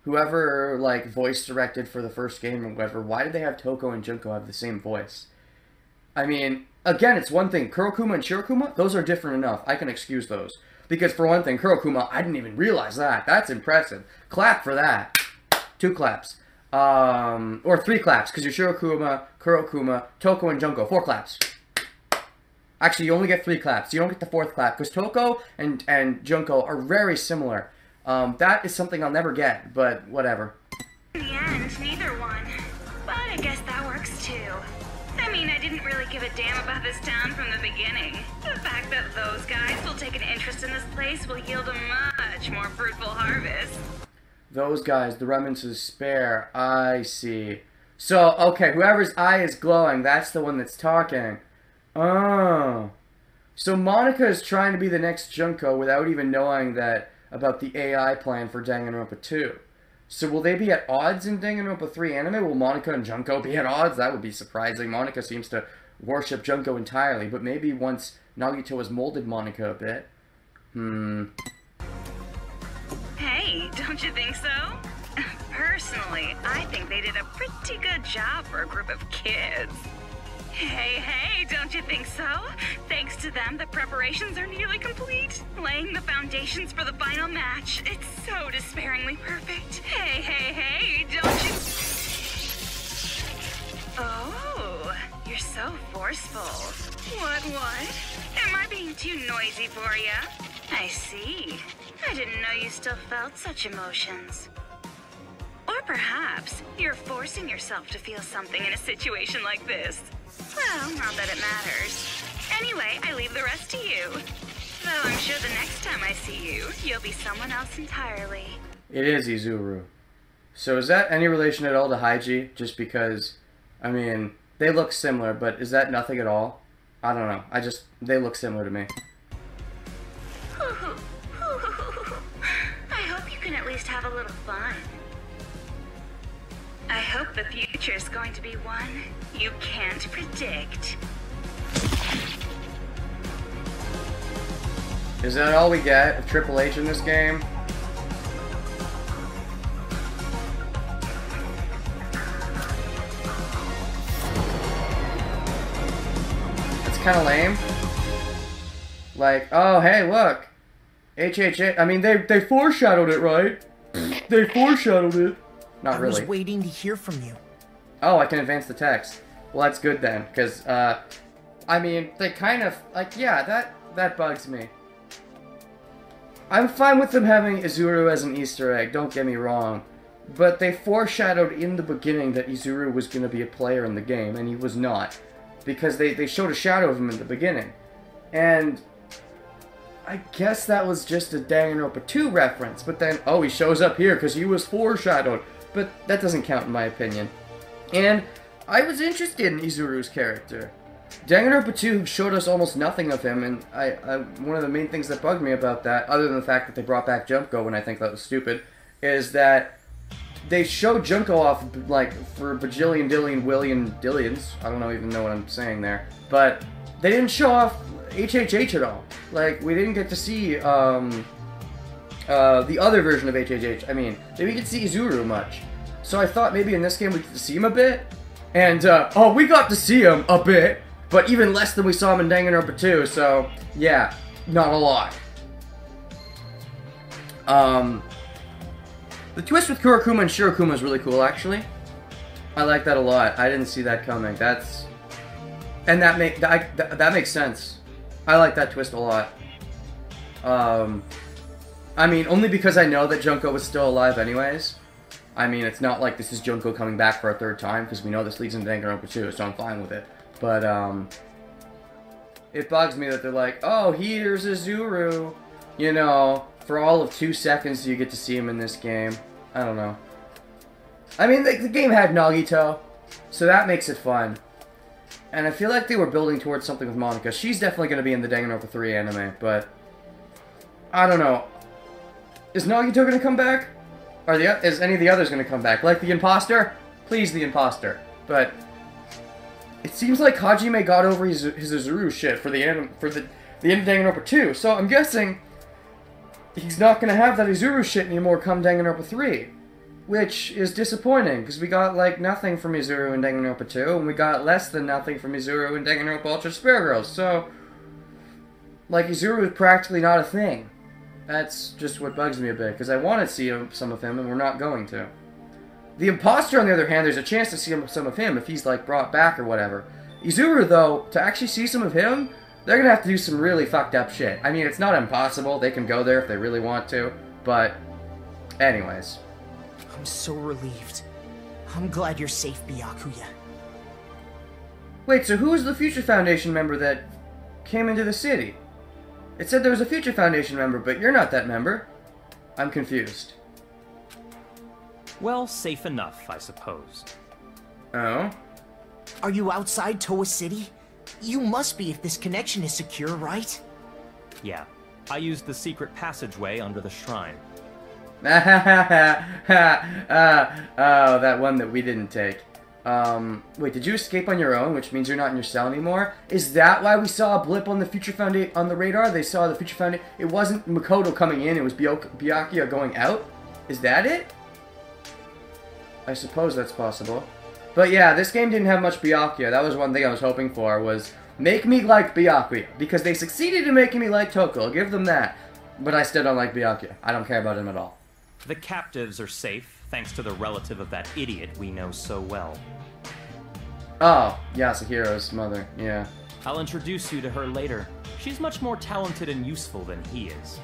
whoever, like, voice directed for the first game or whatever, why did they have Toko and Junko have the same voice? I mean, again, it's one thing. Kurokuma and Shirokuma, those are different enough. I can excuse those. Because for one thing, Kurokuma, I didn't even realize that. That's impressive. Clap for that. 2 claps. Or 3 claps, because you're Shirokuma, Kurokuma, Toko, and Junko. 4 claps. Actually, you only get 3 claps. You don't get the 4th clap, because Toko and Junko are very similar. That is something I'll never get, but whatever. in the end, neither one. But I guess that works too. I mean, I didn't really give a damn about this town from the beginning. The fact that those guys will take an interest in this place will yield a much more fruitful harvest. Those guys, the remnants of spare. I see. So, okay, whoever's eye is glowing, that's the one that's talking. Oh. So Monica is trying to be the next Junko without even knowing that about the AI plan for Danganronpa 2. So will they be at odds in Danganronpa 3 anime? Will Monica and Junko be at odds? That would be surprising. Monica seems to worship Junko entirely, but maybe once Nagito has molded Monica a bit. Hey, don't you think so? Personally, I think they did a pretty good job for a group of kids. Hey, don't you think so? Thanks to them, the preparations are nearly complete. Laying the foundations for the final match. It's so despairingly perfect. Hey, don't you... Oh, you're so forceful. What? Am I being too noisy for you? I see. I didn't know you still felt such emotions. Or perhaps you're forcing yourself to feel something in a situation like this. Well, not that it matters. Anyway, I leave the rest to you. Though I'm sure the next time I see you, you'll be someone else entirely. It is Izuru. So is that any relation at all to Haiji? Just because, I mean, they look similar, but is that nothing at all? I don't know. They look similar to me. I hope you can at least have a little fun. I hope the future's going to be one you can't predict. Is that all we get of Triple H in this game? It's kind of lame. Like, oh, hey, look. HHH. I mean, they foreshadowed it, right? They foreshadowed it. Not really. I was waiting to hear from you. Oh, I can advance the text. Well, that's good then, because, I mean, they kind of, like, yeah, that bugs me. I'm fine with them having Izuru as an Easter egg, don't get me wrong. But they foreshadowed in the beginning that Izuru was going to be a player in the game, and he was not. Because they showed a shadow of him in the beginning. And I guess that was just a Danganronpa 2 reference, but then, oh, he shows up here because he was foreshadowed. But that doesn't count in my opinion. And I was interested in Izuru's character. Danganronpa 2 showed us almost nothing of him, and one of the main things that bugged me about that, other than the fact that they brought back Junko, and I think that was stupid, is that they showed Junko off, like, for bajillion, dillion, willion, dillions. I don't even know what I'm saying there. But they didn't show off HHH at all. Like, we didn't get to see, the other version of HHH. I mean, we didn't get to see Izuru much. So I thought maybe in this game we get to see him a bit. And, oh, we got to see him a bit. But even less than we saw him in Danganronpa 2, so, yeah, not a lot. The twist with Kurokuma and Shirokuma is really cool, actually. I like that a lot. I didn't see that coming. That makes sense. I like that twist a lot. I mean, only because I know that Junko was still alive anyways. I mean, it's not like this is Junko coming back for a third time, because we know this leads into Danganronpa 2, so I'm fine with it. But, it bugs me that they're like, oh, here's Izuru. You know, for all of 2 seconds you get to see him in this game. I don't know. I mean, the game had Nagito, so that makes it fun. And I feel like they were building towards something with Monica. She's definitely going to be in the Danganronpa 3 anime, but I don't know. Is Nagito going to come back? Or is any of the others going to come back? Like the Imposter? Please, the Imposter. But it seems like Hajime got over his Izuru shit for the end of Danganronpa 2. So I'm guessing he's not going to have that Izuru shit anymore come Danganronpa 3. Which is disappointing, because we got, like, nothing from Izuru in Danganronpa 2, and we got less than nothing from Izuru in Danganronpa Ultra Spare Girls, so like, Izuru is practically not a thing. That's just what bugs me a bit, because I want to see some of him, and we're not going to. The Imposter, on the other hand, there's a chance to see some of him if he's, like, brought back or whatever. Izuru, though, to actually see some of him, they're gonna have to do some really fucked up shit. I mean, it's not impossible. They can go there if they really want to, but anyways. I'm so relieved. I'm glad you're safe, Byakuya. Wait, so who was the Future Foundation member that came into the city? It said there was a Future Foundation member, but you're not that member. I'm confused. Well, safe enough, I suppose. Oh? Are you outside Towa City? You must be if this connection is secure, right? Yeah. I used the secret passageway under the shrine. Oh, that one that we didn't take. Wait, did you escape on your own, which means you're not in your cell anymore? Is that why we saw a blip on the Future Foundation on the radar? They saw the Future Foundation. It wasn't Makoto coming in, it was Byakuya going out? Is that it? I suppose that's possible. But yeah, this game didn't have much Byakuya. That was one thing I was hoping for, was make me like Byakuya. Because they succeeded in making me like Toko, I'll give them that. But I still don't like Byakuya. I don't care about him at all. The captives are safe, thanks to the relative of that idiot we know so well. Oh, Yasuhiro's mother, yeah. I'll introduce you to her later. She's much more talented and useful than he is.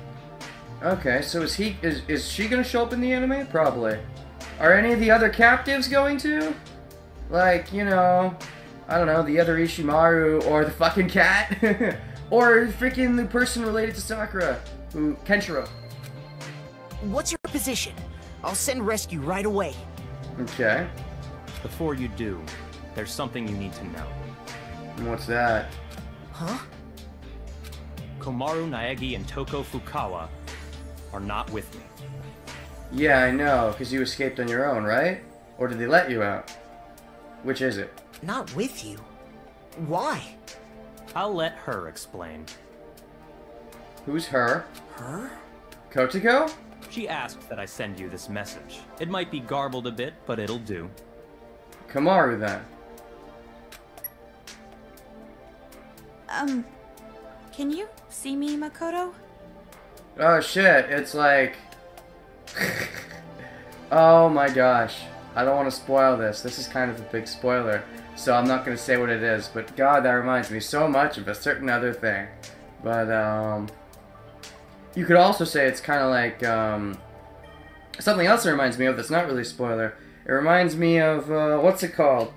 Okay, so is she gonna show up in the anime? Probably. Are any of the other captives going to? Like, you know, I don't know, the other Ishimaru, or the fucking cat? Or freaking the person related to Sakura, Kenshiro. What's your position? I'll send rescue right away. Okay. Before you do, there's something you need to know. And what's that? Huh? Komaru, Naegi, and Toko Fukawa are not with me. Yeah, I know, because you escaped on your own, right? Or did they let you out? Which is it? Not with you? Why? I'll let her explain. Who's her? Her? Kotoko? She asked that I send you this message. It might be garbled a bit, but it'll do. Komaru, then. Can you see me, Makoto? Oh shit, it's like... Oh my gosh. I don't want to spoil this. This is kind of a big spoiler, so I'm not going to say what it is, but god, that reminds me so much of a certain other thing. But, you could also say it's kind of like, something else it reminds me of that's not really a spoiler. It reminds me of, what's it called?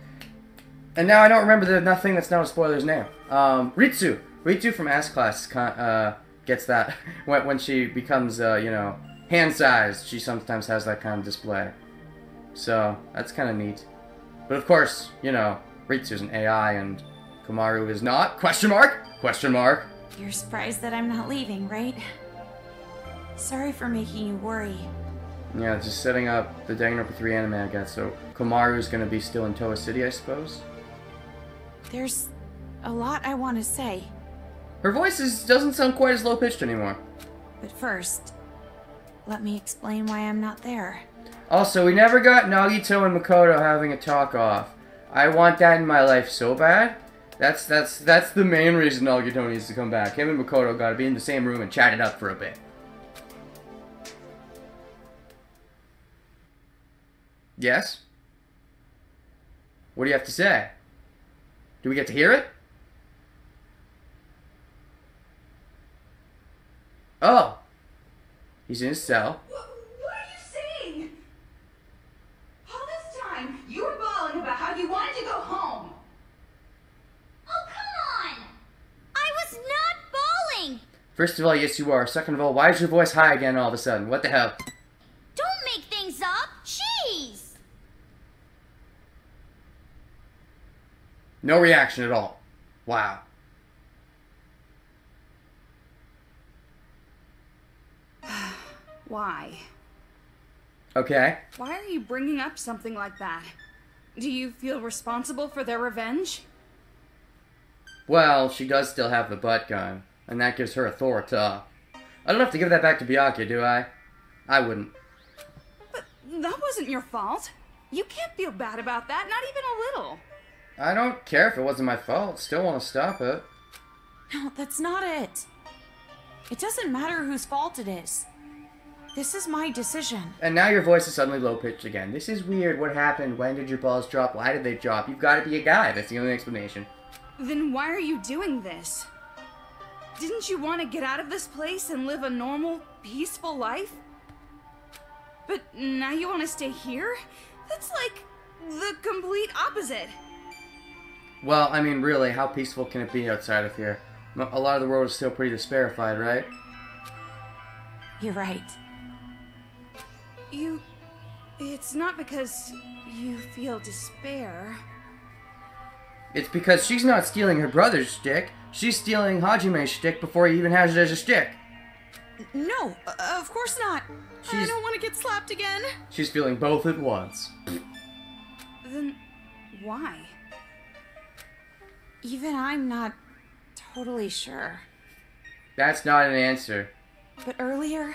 And now I don't remember the nothing that's not a spoiler's name. Ritsu. Ritsu from S-Class gets that. When she becomes, you know, hand-sized, she sometimes has that kind of display. So, that's kind of neat. But of course, you know, Ritsu's an AI and Komaru is not? Question mark? Question mark. You're surprised that I'm not leaving, right? Sorry for making you worry. Yeah, just setting up the Danganronpa 3 anime, I guess. So, Komaru's gonna be still in Toa City, I suppose? There's a lot I want to say. Her voice doesn't sound quite as low-pitched anymore. But first, let me explain why I'm not there. Also, we never got Nagito and Makoto having a talk-off. I want that in my life so bad. That's the main reason Nagito needs to come back. Him and Makoto gotta be in the same room and chat it up for a bit. Yes? What do you have to say? Do we get to hear it? Oh! He's in his cell. What are you saying? All this time, you were bawling about how you wanted to go home. Oh, come on! I was not bawling! First of all, yes you are. Second of all, why is your voice high again all of a sudden? What the hell? Don't make things up! Jeez! No reaction at all. Wow. Why? Okay. Why are you bringing up something like that? Do you feel responsible for their revenge? Well, she does still have the butt gun, and that gives her authority. I don't have to give that back to Byakuya, do I? I wouldn't. But that wasn't your fault. You can't feel bad about that, not even a little. I don't care if it wasn't my fault. Still want to stop it. No, that's not it. It doesn't matter whose fault it is. This is my decision. And now your voice is suddenly low-pitched again. This is weird. What happened? When did your balls drop? Why did they drop? You've got to be a guy. That's the only explanation. Then why are you doing this? Didn't you want to get out of this place and live a normal, peaceful life? But now you want to stay here? That's like the complete opposite. Well, I mean, really, how peaceful can it be outside of here? A lot of the world is still pretty desperified, right? You're right. It's not because you feel despair. It's because she's not stealing her brother's stick. She's stealing Hajime's stick before he even has it as a stick. No, of course not. I don't want to get slapped again. She's feeling both at once. Then why? Even I'm not totally sure. That's not an answer. But earlier,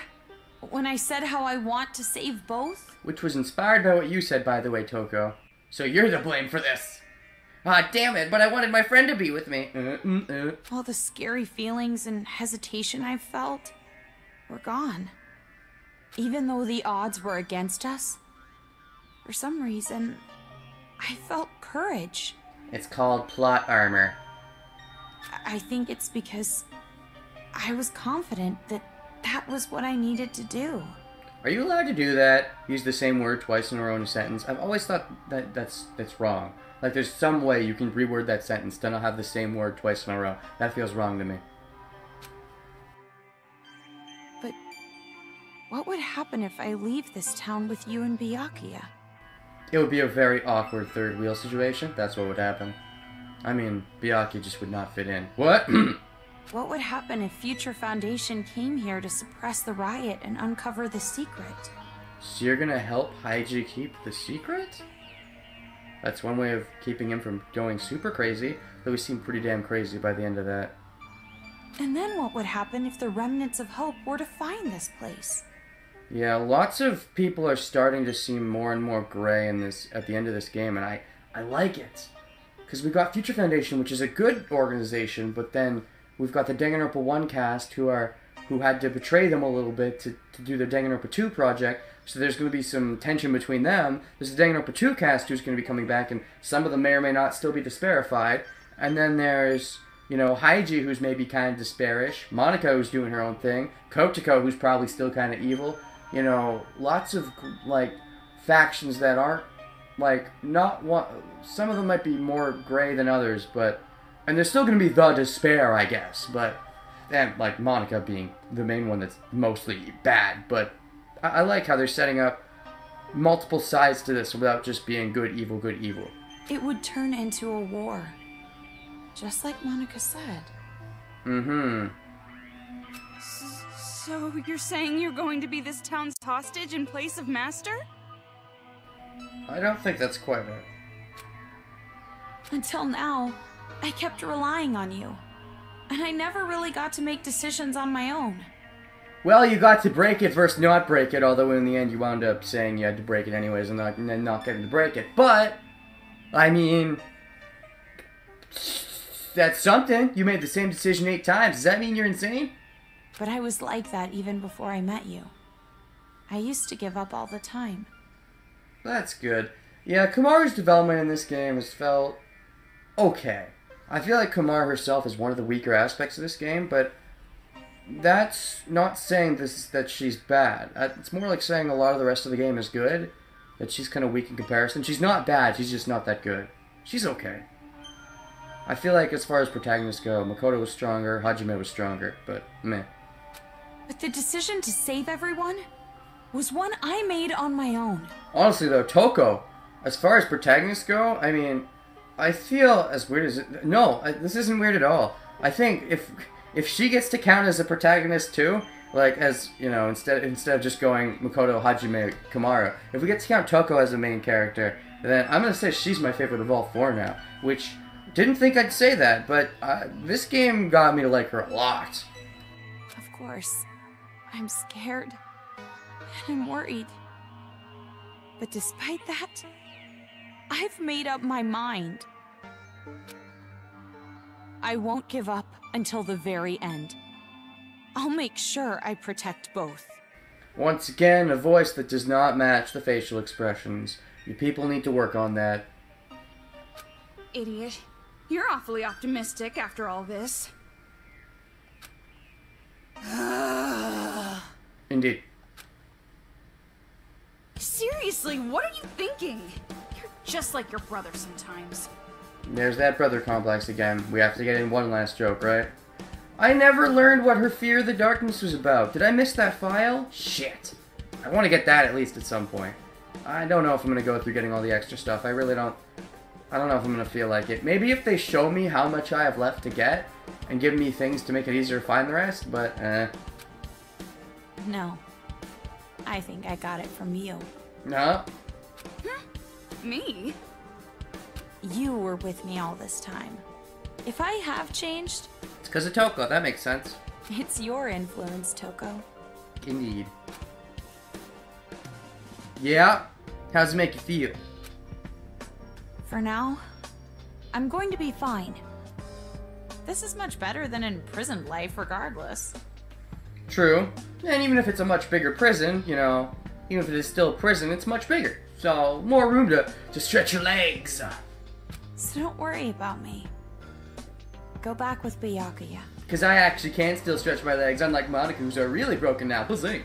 when I said how I want to save both... Which was inspired by what you said, by the way, Toko. So you're to blame for this. Ah, damn it, but I wanted my friend to be with me. All the scary feelings and hesitation I've felt were gone. Even though the odds were against us, for some reason, I felt courage. It's called plot armor. I think it's because I was confident that that was what I needed to do. Are you allowed to do that? Use the same word twice in a row in a sentence? I've always thought that that's wrong. Like, there's some way you can reword that sentence, then I'll have the same word twice in a row. That feels wrong to me. But what would happen if I leave this town with you and Byakuya? It would be a very awkward third wheel situation. That's what would happen. I mean, Byakuya just would not fit in. What? What would happen if Future Foundation came here to suppress the riot and uncover the secret? So you're gonna help Haiji keep the secret? That's one way of keeping him from going super crazy, though he seemed pretty damn crazy by the end of that. And then what would happen if the remnants of hope were to find this place? Yeah, lots of people are starting to seem more and more gray in this at the end of this game, and I like it. Because we got Future Foundation, which is a good organization, but then we've got the Danganronpa 1 cast who had to betray them a little bit to do the Danganronpa 2 project, so there's going to be some tension between them. There's the Danganronpa 2 cast who's going to be coming back, and some of them may or may not still be Desperified. And then there's, you know, Haiji, who's maybe kind of Desperish, Monica, who's doing her own thing, Kotoko, who's probably still kind of evil. You know, lots of, like, factions that aren't, like, not one... Some of them might be more gray than others, but... And there's still going to be the Despair, I guess, but... And, like, Monica being the main one that's mostly bad, but... I like how they're setting up multiple sides to this without just being good, evil, good, evil. It would turn into a war. Just like Monica said. Mm-hmm. So you're saying you're going to be this town's hostage in place of Master? I don't think that's quite right. Until now, I kept relying on you. And I never really got to make decisions on my own. Well, you got to break it versus not break it, although in the end you wound up saying you had to break it anyways and then not getting to break it. But, I mean, that's something. You made the same decision 8 times. Does that mean you're insane? But I was like that even before I met you. I used to give up all the time. That's good. Yeah, Komaru's development in this game has felt okay. I feel like Komaru herself is one of the weaker aspects of this game, but that's not saying that she's bad. It's more like saying a lot of the rest of the game is good, that she's kind of weak in comparison. She's not bad, she's just not that good. She's okay. I feel like as far as protagonists go, Makoto was stronger, Hajime was stronger, but meh. But the decision to save everyone was one I made on my own. Honestly though, Toko, as far as protagonists go, I mean, I feel as weird as it... No, this isn't weird at all. I think if she gets to count as a protagonist too, like as, you know, instead of just going Makoto, Hajime, Komaru, if we get to count Toko as a main character, then I'm going to say she's my favorite of all 4 now, which didn't think I'd say that, but this game got me to like her a lot. Of course. I'm scared. And I'm worried. But despite that, I've made up my mind. I won't give up until the very end. I'll make sure I protect both. Once again, a voice that does not match the facial expressions. You people need to work on that. Idiot. You're awfully optimistic after all this. Indeed. Seriously, what are you thinking? You're just like your brother sometimes. There's that brother complex again. We have to get in one last joke, right? I never learned what her fear of the darkness was about. Did I miss that file? Shit. I want to get that at least at some point. I don't know if I'm going to go through getting all the extra stuff. I really don't. I don't know if I'm going to feel like it. Maybe if they show me how much I have left to get and give me things to make it easier to find the rest, but No. I think I got it from you. No? Me? You were with me all this time. If I have changed... It's because of Toko. That makes sense. It's your influence, Toko. Indeed. Yeah? How's it make you feel? For now, I'm going to be fine. This is much better than imprisoned life, regardless. True. And even if it's a much bigger prison, you know, even if it is still a prison, it's much bigger. So, more room to stretch your legs. So don't worry about me. Go back with Byakuya. Because I actually can still stretch my legs, unlike Monica, who's are really broken now. Bazing.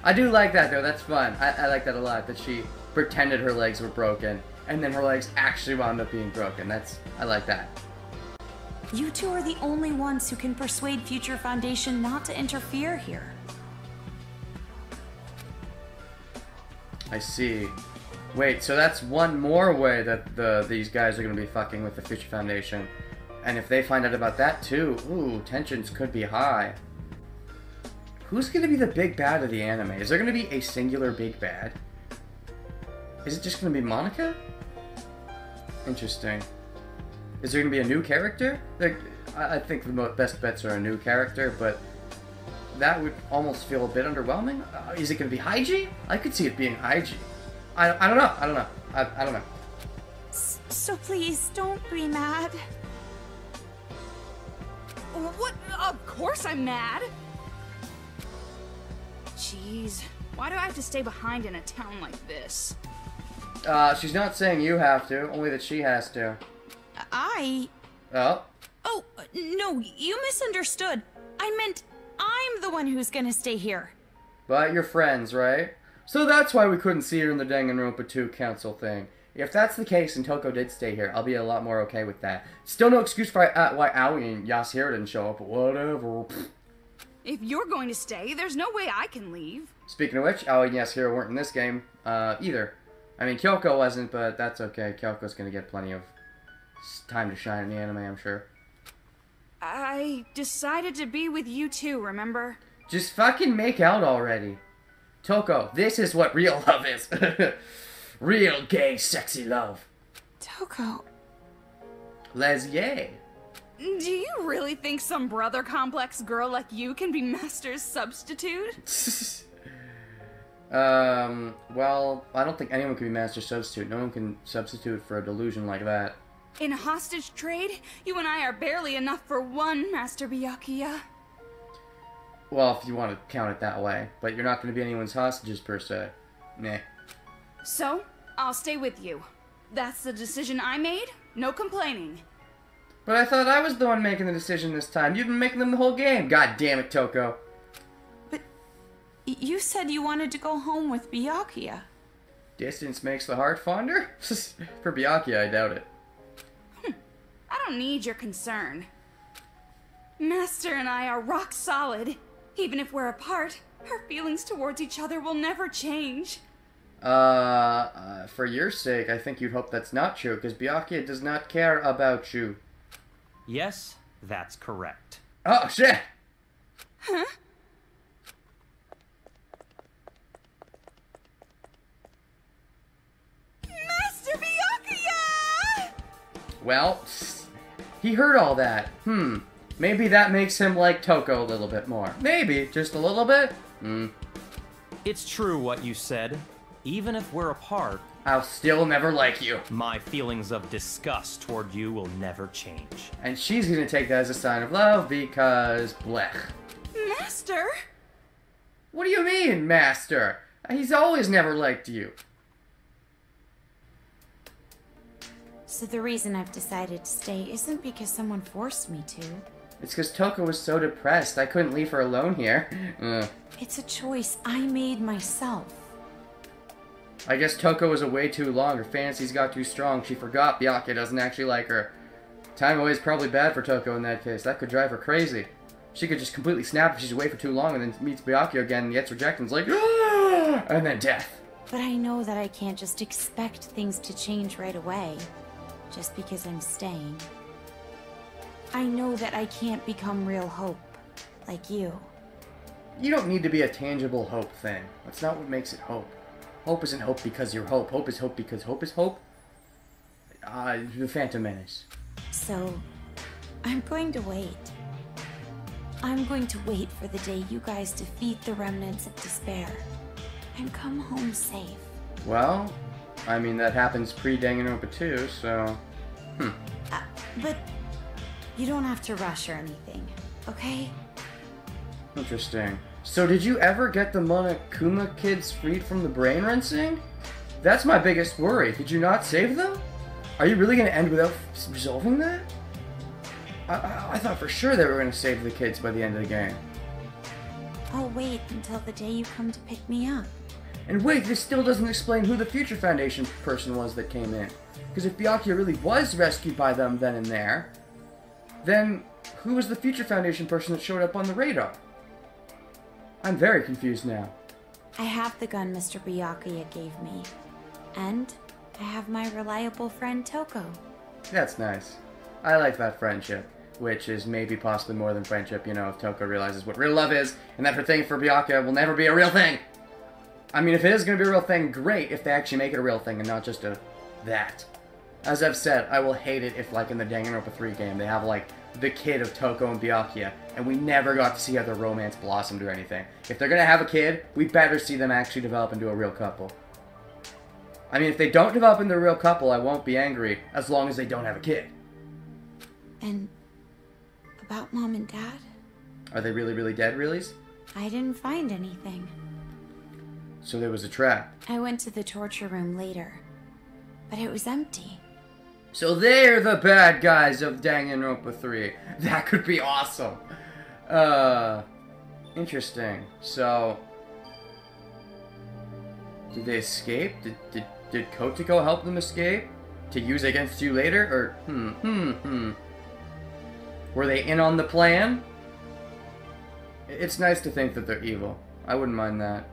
I do like that, though. That's fun. I like that a lot, that she pretended her legs were broken, and then her legs actually wound up being broken. I like that. You two are the only ones who can persuade Future Foundation not to interfere here. I see. Wait, so that's one more way that these guys are going to be fucking with the Future Foundation. And if they find out about that too, ooh, tensions could be high. Who's going to be the big bad of the anime? Is there going to be a singular big bad? Is it just going to be Monica? Interesting. Is there going to be a new character? Like, I think the best bets are a new character, but that would almost feel a bit underwhelming. Is it going to be Haiji? I could see it being Haiji. I don't know. I don't know. So please, don't be mad. What? Of course I'm mad. Jeez, why do I have to stay behind in a town like this? She's not saying you have to, only that she has to. Oh, no, you misunderstood. I meant I'm the one who's gonna stay here. But you're friends, right? So that's why we couldn't see her in the Danganronpa 2 council thing. If that's the case and Toko did stay here, I'll be a lot more okay with that. Still no excuse for why Aoi and Yasuhiro didn't show up, but whatever. If you're going to stay, there's no way I can leave. Speaking of which, Aoi and Yasuhiro weren't in this game, either. I mean, Kyoko wasn't, but that's okay. Kyoko's gonna get plenty of time to shine in the anime, I'm sure. I decided to be with you too, remember? Just fucking make out already. Toko, this is what real love is. Real gay, sexy love. Toko. Les yay. Do you really think some brother complex girl like you can be Master's substitute? Well, I don't think anyone can be Master's substitute. No one can substitute for a delusion like that. In a hostage trade, you and I are barely enough for one, Master Byakuya. Well, if you want to count it that way. But you're not going to be anyone's hostages, per se. Nah. So, I'll stay with you. That's the decision I made, no complaining. But I thought I was the one making the decision this time. You've been making them the whole game. God damn it, Toko. But you said you wanted to go home with Byakuya. Distance makes the heart fonder? For Byakuya, I doubt it. I don't need your concern. Master and I are rock solid. Even if we're apart, our feelings towards each other will never change. For your sake, I think you'd hope that's not true, because Byakuya does not care about you. Yes, that's correct. Oh, shit! Huh? Master Byakuya! Well, he heard all that. Maybe that makes him like Toko a little bit more. Maybe, just a little bit? It's true what you said. Even if we're apart, I'll still never like you. my feelings of disgust toward you will never change. And she's gonna take that as a sign of love because blech. Master? What do you mean, Master? He's always never liked you. So the reason I've decided to stay isn't because someone forced me to. It's because Toko was so depressed. I couldn't leave her alone here. It's a choice I made myself. I guess Toko was away too long. Her fantasies got too strong. She forgot Byakuya doesn't actually like her. Time away is probably bad for Toko in that case. That could drive her crazy. She could just completely snap if she's away for too long and then meets Byakuya again and gets rejected and is like, ah! And then death. But I know that I can't just expect things to change right away, just because I'm staying. I know that I can't become real hope, like you. You don't need to be a tangible hope thing. That's not what makes it hope. Hope isn't hope because you're hope. Hope is hope because hope is hope. The Phantom Menace. So, I'm going to wait. I'm going to wait for the day you guys defeat the remnants of despair and come home safe. Well, I mean, that happens pre-Danganronpa 2, so... But you don't have to rush or anything, okay? Interesting. So did you ever get the Monokuma kids freed from the brain rinsing? That's my biggest worry. Did you not save them? Are you really going to end without resolving that? I thought for sure they were going to save the kids by the end of the game. I'll wait until the day you come to pick me up. And wait, this still doesn't explain who the Future Foundation person was that came in. Because if Byakuya really was rescued by them then and there, then who was the Future Foundation person that showed up on the radar? I'm very confused now. I have the gun Mr. Byakuya gave me. And I have my reliable friend Toko. That's nice. I like that friendship. Which is maybe possibly more than friendship, you know, if Toko realizes what real love is, and that her thing for Byakuya will never be a real thing! I mean, if it is going to be a real thing, great if they actually make it a real thing and not just a that. As I've said, I will hate it if, like, in the Danganronpa 3 game, they have, like, the kid of Toko and Byakuya, and we never got to see how their romance blossomed or anything. If they're gonna have a kid, we better see them actually develop into a real couple. I mean, if they don't develop into a real couple, I won't be angry, as long as they don't have a kid. And about Mom and Dad? Are they really, really dead, reallys? I didn't find anything. So there was a trap. I went to the torture room later, but it was empty. So they're the bad guys of Danganronpa 3. That could be awesome. Interesting. So, did they escape? Did Kotoko help them escape? To use against you later? Or, Were they in on the plan? It's nice to think that they're evil. I wouldn't mind that.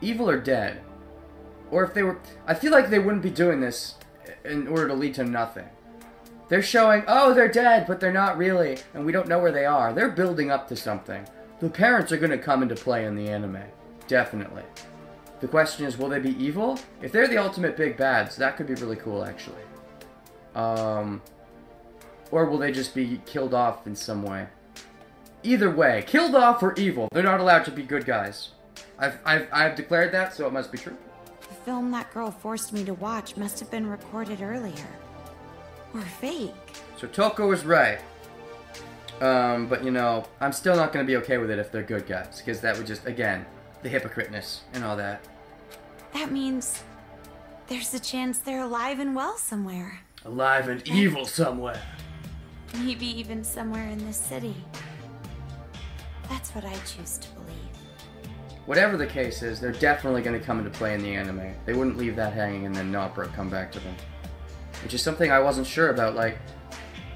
Evil or dead? Or if they were... I feel like they wouldn't be doing this in order to lead to nothing. They're showing, oh, they're dead, but they're not really, and we don't know where they are. They're building up to something. The parents are going to come into play in the anime. Definitely. The question is, will they be evil? If they're the ultimate big bads, that could be really cool, actually. Or will they just be killed off in some way? Either way, killed off or evil, they're not allowed to be good guys. I've declared that, so it must be true. The film that girl forced me to watch must have been recorded earlier. Or fake. So Toko was right. But you know, I'm still not going to be okay with it if they're good guys, because that would just, again, the hypocriteness and all that. That means there's a chance they're alive and well somewhere. Alive and evil somewhere. Maybe even somewhere in this city. That's what I choose to believe. Whatever the case is, they're definitely going to come into play in the anime. They wouldn't leave that hanging and then not come back to them. Which is something I wasn't sure about. Like,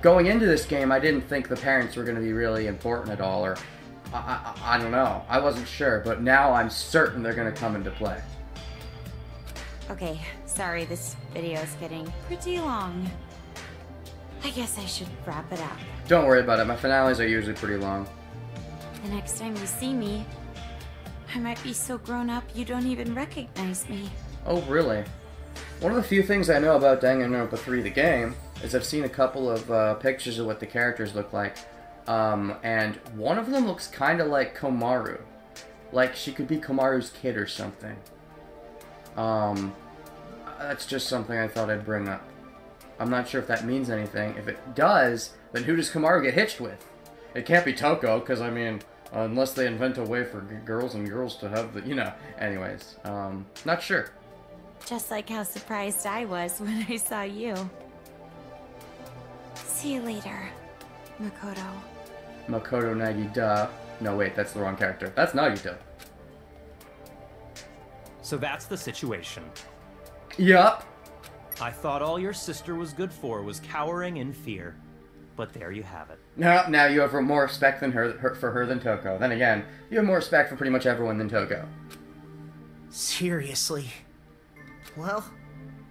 going into this game, I didn't think the parents were going to be really important at all, or I don't know. I wasn't sure, but now I'm certain they're going to come into play. Okay, sorry, this video is getting pretty long. I guess I should wrap it up. Don't worry about it. My finales are usually pretty long. The next time you see me, I might be so grown up you don't even recognize me. Oh, really? One of the few things I know about Danganronpa 3, the game, is I've seen a couple of pictures of what the characters look like. And one of them looks kind of like Komaru. Like she could be Komaru's kid or something. That's just something I thought I'd bring up. I'm not sure if that means anything. If it does, then who does Komaru get hitched with? It can't be Toko, because, I mean, unless they invent a way for girls and girls to have the, you know. Anyways, not sure. Just like how surprised I was when I saw you. See you later, Makoto. Makoto Nagito. No, wait, that's the wrong character. That's Nagito. So that's the situation. Yup. I thought all your sister was good for was cowering in fear. But there you have it. Now you have more respect for her than Toko. Then again, you have more respect for pretty much everyone than Toko. Seriously? Well,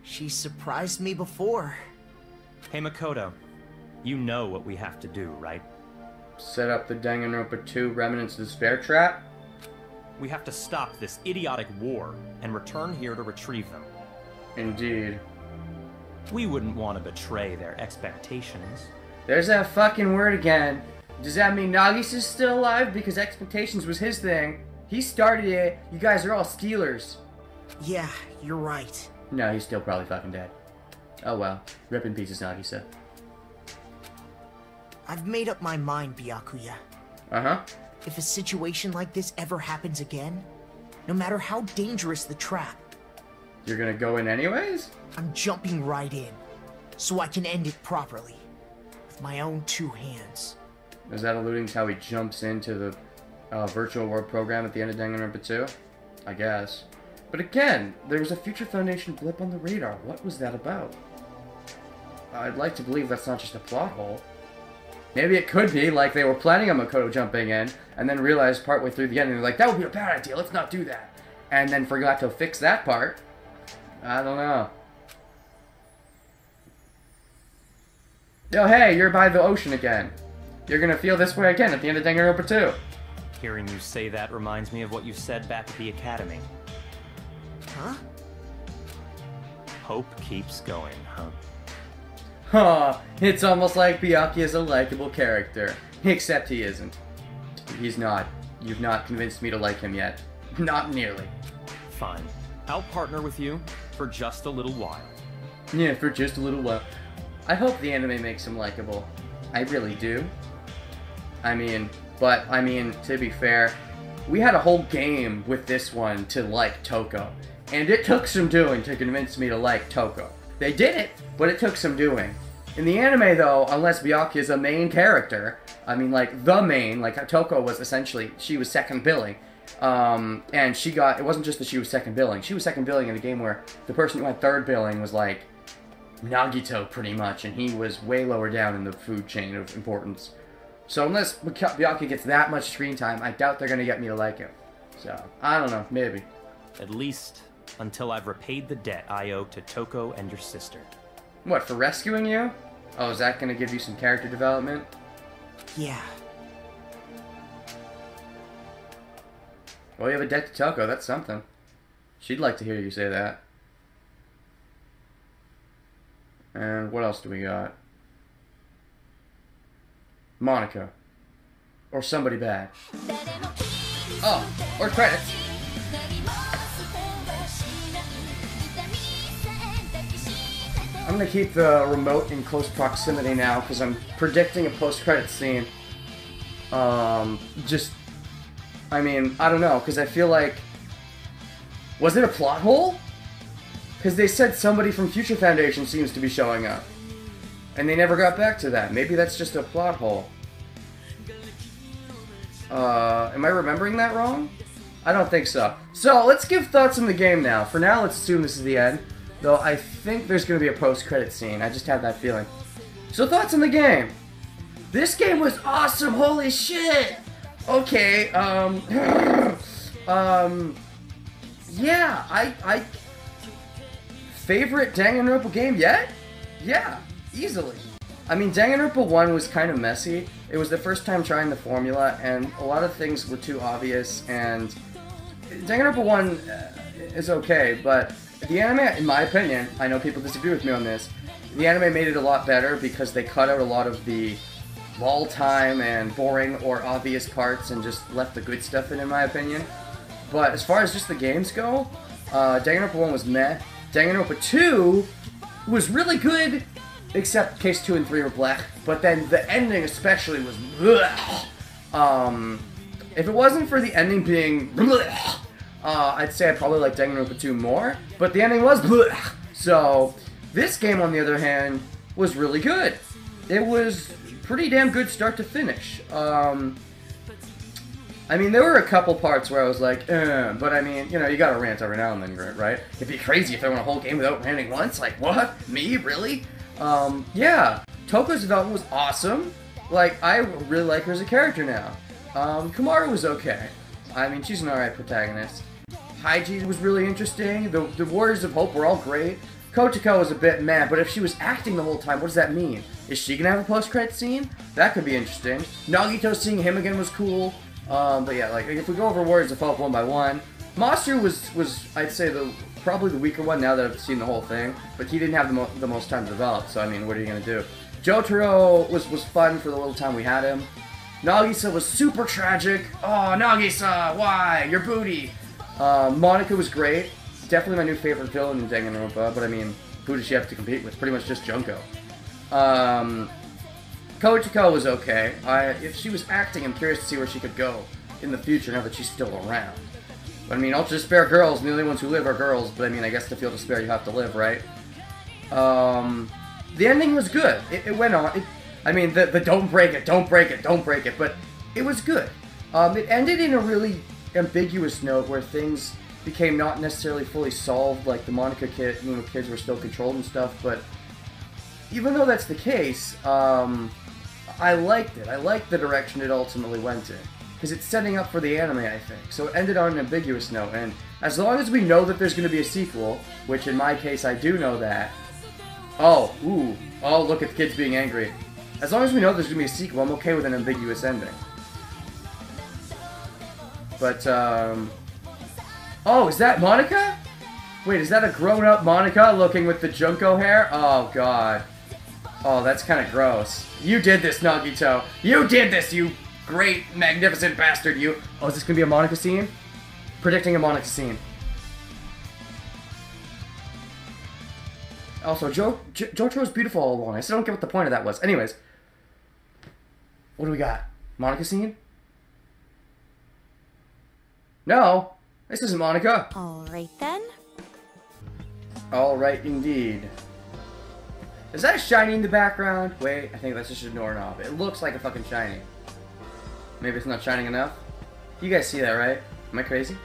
she surprised me before. Hey Makoto, you know what we have to do, right? Set up the Danganronpa 2 Remnants of Despair trap? We have to stop this idiotic war and return here to retrieve them. Indeed. We wouldn't want to betray their expectations. There's that fucking word again. Does that mean Nagisa's still alive? Because expectations was his thing. He started it. You guys are all stealers. Yeah, you're right. No, he's still probably fucking dead. Oh well. Rip in pieces, Nagisa. I've made up my mind, Byakuya. Uh-huh. If a situation like this ever happens again, no matter how dangerous the trap, you're gonna go in anyways? I'm jumping right in, so I can end it properly. With my own 2 hands. Is that alluding to how he jumps into the virtual world program at the end of Danganronpa 2? I guess. But again, there was a Future Foundation blip on the radar. What was that about? I'd like to believe that's not just a plot hole. Maybe it could be like they were planning on Makoto jumping in, and then realized partway through the end, and they're like, that would be a bad idea, let's not do that. And then forgot to fix that part. I don't know. Yo, hey, you're by the ocean again. You're gonna feel this way again at the end of Danganronpa 2. Hearing you say that reminds me of what you said back at the academy. Huh? Hope keeps going, huh? Huh, it's almost like Byakuya is a likable character. Except he isn't. He's not. You've not convinced me to like him yet. Not nearly. Fine. I'll partner with you for just a little while. Yeah, for just a little while. I hope the anime makes him likable. I really do. I mean, to be fair, we had a whole game with this one to like Toko. And it took some doing to convince me to like Toko. They did it, but it took some doing. In the anime, though, unless Byakuya is a main character, I mean, like, the main, like, Toko was essentially, she was second billing. And it wasn't just that she was second billing. She was second billing in a game where the person who had third billing was, like, Nagito, pretty much, and he was way lower down in the food chain of importance. So unless Byakuya gets that much screen time, I doubt they're gonna get me to like him. So, I don't know, maybe. At least until I've repaid the debt I owe to Toko and your sister. What, for rescuing you? Oh, is that gonna give you some character development? Yeah. Well, you have a debt to Toko, that's something. She'd like to hear you say that. And what else do we got? Monica. Or somebody bad. Oh, or credits. I'm gonna keep the remote in close proximity now because I'm predicting a post-credit scene. I don't know, because I feel like... Was it a plot hole? Because they said somebody from Future Foundation seems to be showing up. And they never got back to that. Maybe that's just a plot hole. Am I remembering that wrong? I don't think so. So, let's give thoughts on the game now. For now, let's assume this is the end. Though I think there's going to be a post-credit scene. I just have that feeling. So, thoughts on the game. This game was awesome! Holy shit! Okay, yeah, favorite Danganronpa game yet? Yeah, easily. I mean, Danganronpa 1 was kind of messy. It was the first time trying the formula, and a lot of things were too obvious, and Danganronpa 1 is okay, but the anime, in my opinion, I know people disagree with me on this, the anime made it a lot better because they cut out a lot of the lull time and boring or obvious parts and just left the good stuff in my opinion. But as far as just the games go, Danganronpa 1 was meh. Danganronpa 2 was really good, except case 2 and 3 were black. But then the ending especially was bleh. If it wasn't for the ending being bleh, I'd say I probably like Danganronpa 2 more, but the ending was bleh. So this game, on the other hand, was really good. It was pretty damn good start to finish. I mean, there were a couple parts where I was like, but I mean, you know, you gotta rant every now and then, right? It'd be crazy if they went a whole game without ranting once. Like, what? Me? Really? Yeah. Toko's development was awesome. Like, I really like her as a character now. Komaru was okay. I mean, she's an alright protagonist. Haiji was really interesting. The Warriors of Hope were all great. Kotoko was a bit meh, but if she was acting the whole time, what does that mean? Is she gonna have a post-credit scene? That could be interesting. Nagito seeing him again was cool. But yeah, like, if we go over Warriors of Hope one by one, Master was I'd say, probably the weaker one now that I've seen the whole thing, but he didn't have the most time to develop, so I mean, what are you gonna do? Jotaro was fun for the little time we had him. Nagisa was super tragic. Oh, Nagisa, why? Your booty! Monica was great. Definitely my new favorite villain in Danganronpa, but I mean, who does she have to compete with? Pretty much just Junko. Kotoko was okay. If she was acting, I'm curious to see where she could go in the future now that she's still around. But I mean, Ultra Despair girls, and the only ones who live are girls, but I mean, I guess to feel despair you have to live, right? The ending was good. It went on. I mean, the don't break it, don't break it, don't break it, but it was good. It ended in a really ambiguous note where things became not necessarily fully solved, like the Monica kids were still controlled and stuff, but even though that's the case, I liked it. I liked the direction it ultimately went in. Because it's setting up for the anime, I think. So it ended on an ambiguous note, and as long as we know that there's going to be a sequel, which in my case I do know that... Oh, look at the kids being angry. As long as we know there's going to be a sequel, I'm okay with an ambiguous ending. But, oh, is that Monica? Wait, is that a grown-up Monica looking with the Junko hair? Oh, God. Oh, that's kind of gross. You did this, Nagito. You did this, you great, magnificent bastard, you. Oh, is this gonna be a Monica scene? Predicting a Monica scene. Also, Jotaro's beautiful all along. I still don't get what the point of that was. Anyways. What do we got? Monica scene? No. This isn't Monica. Alright then. Alright indeed. Is that a shiny in the background? Wait, I think that's just a doorknob. It looks like a fucking shiny. Maybe it's not shining enough? You guys see that, right? Am I crazy?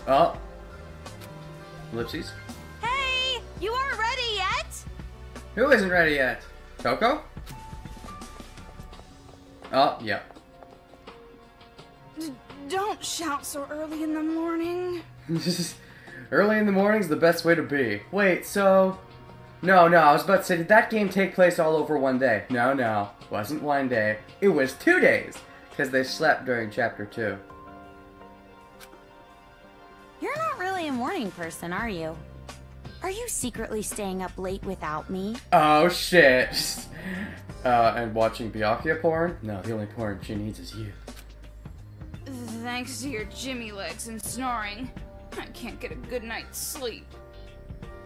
Oh. Ellipses. Hey! You aren't ready yet? Who isn't ready yet? Toko? Oh, yeah. Don't shout so early in the morning. Early in the morning's the best way to be. Wait, so... No, I was about to say, did that game take place all over one day? No. Wasn't one day. It was 2 days. Because they slept during Chapter 2. You're not really a morning person, are you? Are you secretly staying up late without me? Oh, shit. And watching Byakuya porn? No, the only porn she needs is you. Thanks to your Jimmy legs and snoring, I can't get a good night's sleep.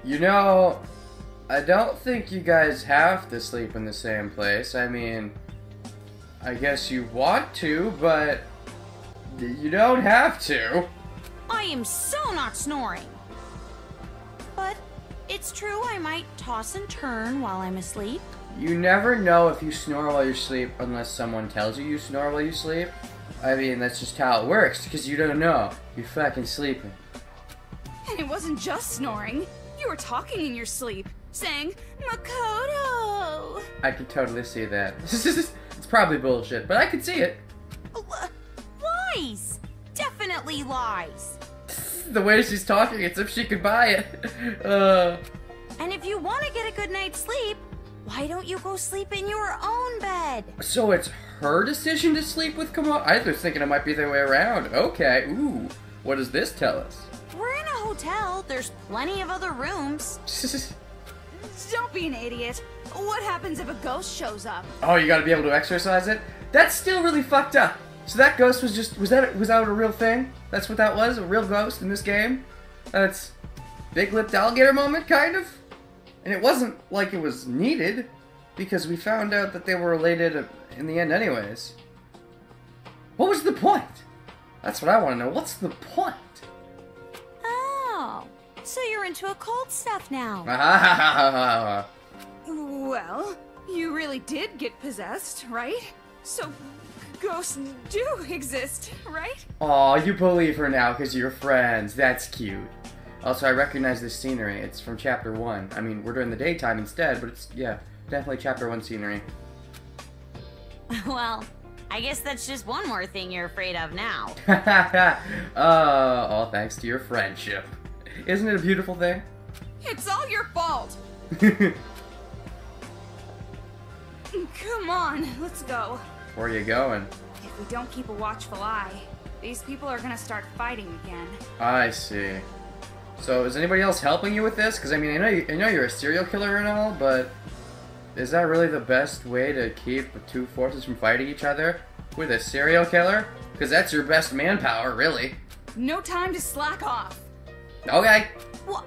You know, I don't think you guys have to sleep in the same place. I mean, I guess you want to, but you don't have to. I am so not snoring. But it's true I might toss and turn while I'm asleep. You never know if you snore while you sleep unless someone tells you snore while you sleep. I mean, that's just how it works, because you don't know. You're fucking sleeping. And it wasn't just snoring. You were talking in your sleep, saying, Makoto! I could totally see that. It's probably bullshit, but I could see it. Lies! Definitely lies! The way she's talking, it's if she could buy it. And if you want to get a good night's sleep, why don't you go sleep in your own bed? So it's her decision to sleep with Komaru? I was thinking it might be the other way around. Okay, ooh. What does this tell us? We're in a hotel. There's plenty of other rooms. Don't be an idiot. What happens if a ghost shows up? Oh, you gotta be able to exorcise it? That's still really fucked up. So that ghost was just, was that a real thing? That's what that was? A real ghost in this game? That's big lipped alligator moment, kind of? And it wasn't like it was needed, because we found out that they were related in the end anyways. What was the point? That's what I want to know. What's the point? Oh, so you're into occult stuff now. Well, you really did get possessed, right? So, ghosts do exist, right? Aw, you believe her now because you're friends. That's cute. Also, I recognize this scenery. It's from Chapter 1. I mean, we're during the daytime instead, but it's, yeah, definitely Chapter 1 scenery. Well, I guess that's just one more thing you're afraid of now. All thanks to your friendship. Isn't it a beautiful thing? It's all your fault! Come on, let's go. Where are you going? If we don't keep a watchful eye, these people are gonna start fighting again. I see. So, is anybody else helping you with this? Because, I mean, I know you're a serial killer and all, but is that really the best way to keep the two forces from fighting each other? With a serial killer? Because that's your best manpower, really. No time to slack off. Okay. Well,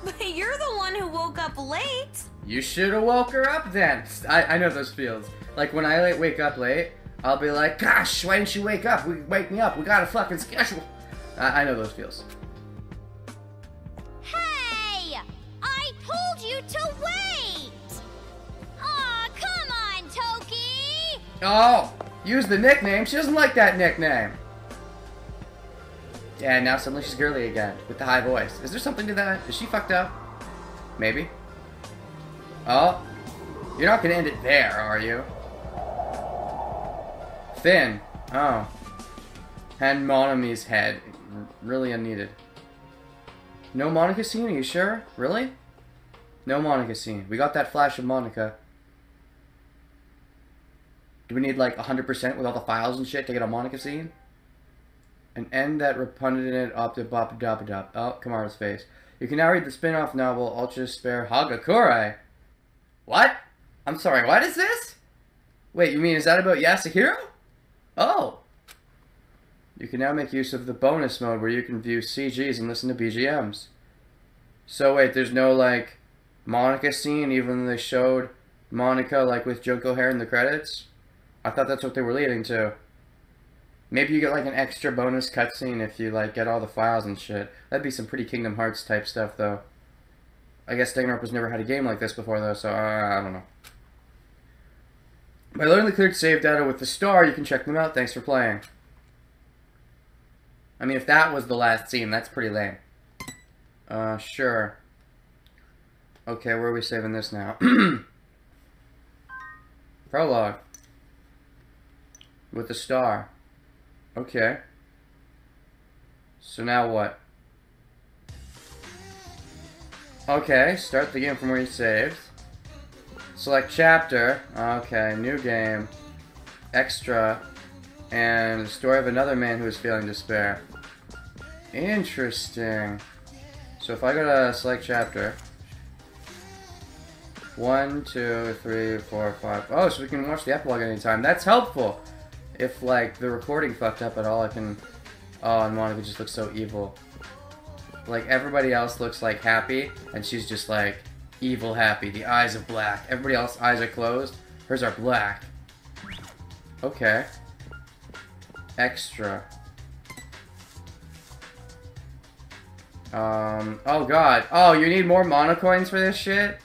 but you're the one who woke up late. You should have woke her up then. I know those feels. Like, when I wake up late, I'll be like, gosh, why didn't you wake up? Wake me up. We got a fucking schedule. I know those feels. Hey! I told you to wait! Aw, come on, Toki! Oh, use the nickname. She doesn't like that nickname. Yeah, now suddenly she's girly again, with the high voice. Is there something to that? Is she fucked up? Maybe. Oh, you're not gonna end it there, are you? Finn. Oh. And Monami's head. Really unneeded. No Monica scene, are you sure? Really? No Monica scene. We got that flash of Monica. Do we need like 100% with all the files and shit to get a Monica scene? And end that repugnant op-de-bop-de-bop-de-bop. Oh, Komaru's face. You can now read the spin-off novel, Ultra Despair Hagakure. What? I'm sorry, what is this? Wait, you mean, is that about Yasuhiro? Oh. You can now make use of the bonus mode where you can view CGs and listen to BGMs. So wait, there's no, like, Monica scene, even though they showed Monica, like, with Junko hair in the credits? I thought that's what they were leading to. Maybe you get, like, an extra bonus cutscene if you, like, get all the files and shit. That'd be some pretty Kingdom Hearts type stuff, though. I guess Danganronpa's never had a game like this before, though, so I don't know. By loading the cleared save data with the star, you can check them out. Thanks for playing. I mean, if that was the last scene, that's pretty lame. Sure. Okay, where are we saving this now? Prologue. With the star. Okay. So now what? Okay, start the game from where you saved. Select chapter. Okay, new game. Extra. And the story of another man who is feeling despair. Interesting. So if I go to select chapter. 1, 2, 3, 4, 5. Oh, so we can watch the epilogue anytime. That's helpful. If, like, the recording fucked up at all, I can... Oh, and Monica just looks so evil. Like, everybody else looks, like, happy, and she's just, like, evil happy. The eyes are black. Everybody else's eyes are closed. Hers are black. Okay. Extra. Oh god. Oh, you need more monocoins for this shit?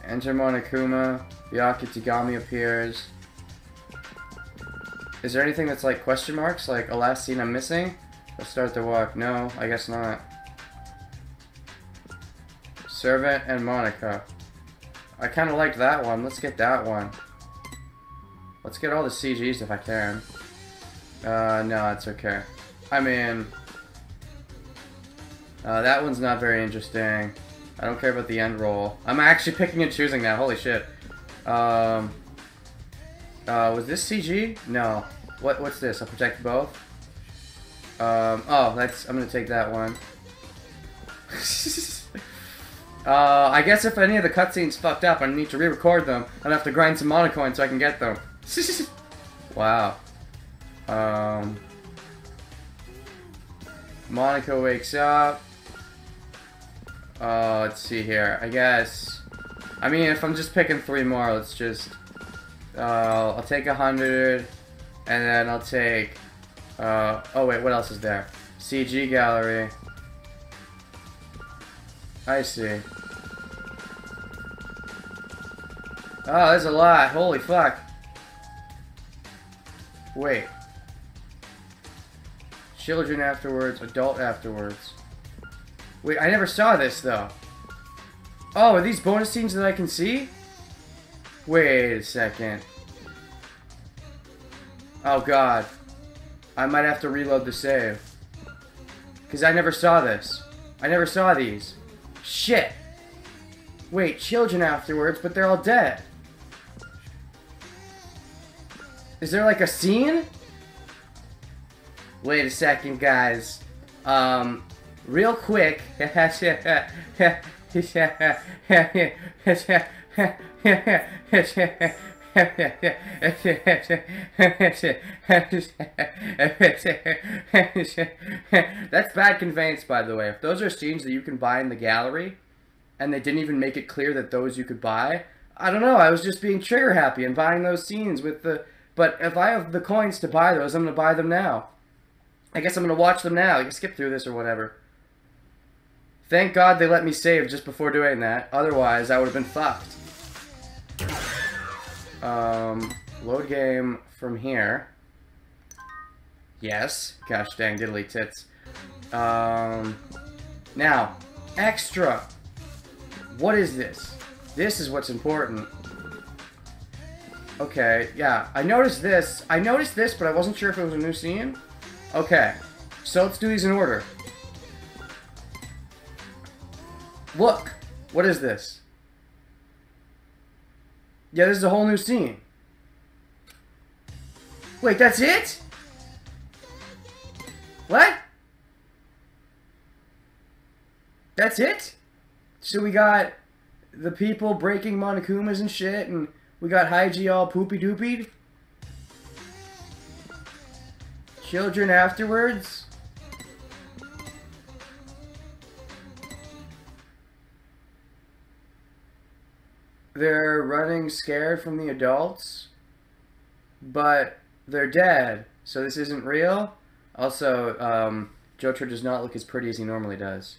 Enter Monokuma. Byakutigami appears. Is there anything that's like question marks? Like a last scene I'm missing? Let's start the walk. No, I guess not. Servant and Monica. I kind of liked that one. Let's get that one. Let's get all the CGs if I can. No, it's okay. I mean... that one's not very interesting. I don't care about the end roll. I'm actually picking and choosing now. Holy shit. Was this CG? No. What's this? I'll protect both? Oh, that's... I'm gonna take that one. I guess if any of the cutscenes fucked up, I need to re-record them. I'd have to grind some monocoins so I can get them. Wow. Monica wakes up. Let's see here. I guess... I mean, if I'm just picking 3 more, let's just... I'll take 100, and then I'll take... oh wait, what else is there? CG gallery. I see. Oh, there's a lot. Holy fuck. Wait. Children afterwards, adult afterwards. Wait, I never saw this, though. Oh, are these bonus scenes that I can see? Wait a second. Oh, God. I might have to reload the save. Because I never saw this. I never saw these. Shit. Wait, children afterwards, but they're all dead. Is there, like, a scene? Wait a second, guys. Real quick. That's bad conveyance, by the way. If those are scenes that you can buy in the gallery, and they didn't even make it clear that those you could buy, I don't know, I was just being trigger happy and buying those scenes with the... But if I have the coins to buy those, I'm gonna buy them now. I guess I'm gonna watch them now. I can skip through this or whatever. Thank God they let me save just before doing that. Otherwise, I would have been fucked. Load game from here. Yes. Gosh dang diddly tits. Now, extra. What is this? This is what's important. Okay, yeah. I noticed this, but I wasn't sure if it was a new scene. Okay. So let's do these in order. Look! What is this? Yeah, this is a whole new scene. Wait, that's it? What? That's it? So we got the people breaking Monokumas and shit, and we got Haiji all poopy-doopied? Children afterwards? They're running scared from the adults, but they're dead, so this isn't real. Also, Jotaro does not look as pretty as he normally does.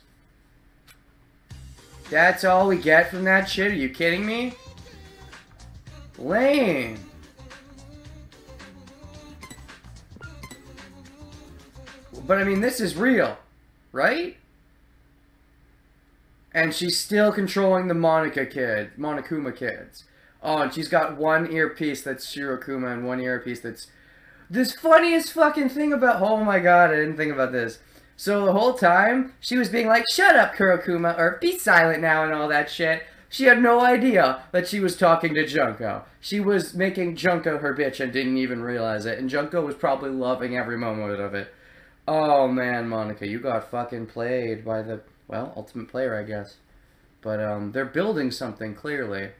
That's all we get from that shit? Are you kidding me? Lame. But I mean, this is real, right? And she's still controlling the Monokuma kids. Oh, and she's got one earpiece that's Shirokuma and one earpiece that's... This funniest fucking thing about... Oh my god, I didn't think about this. So the whole time, she was being like, shut up, Kurokuma, or be silent now and all that shit. She had no idea that she was talking to Junko. She was making Junko her bitch and didn't even realize it. And Junko was probably loving every moment of it. Oh man, Monica, you got fucking played by the... Well, ultimate player, I guess. But, they're building something, clearly.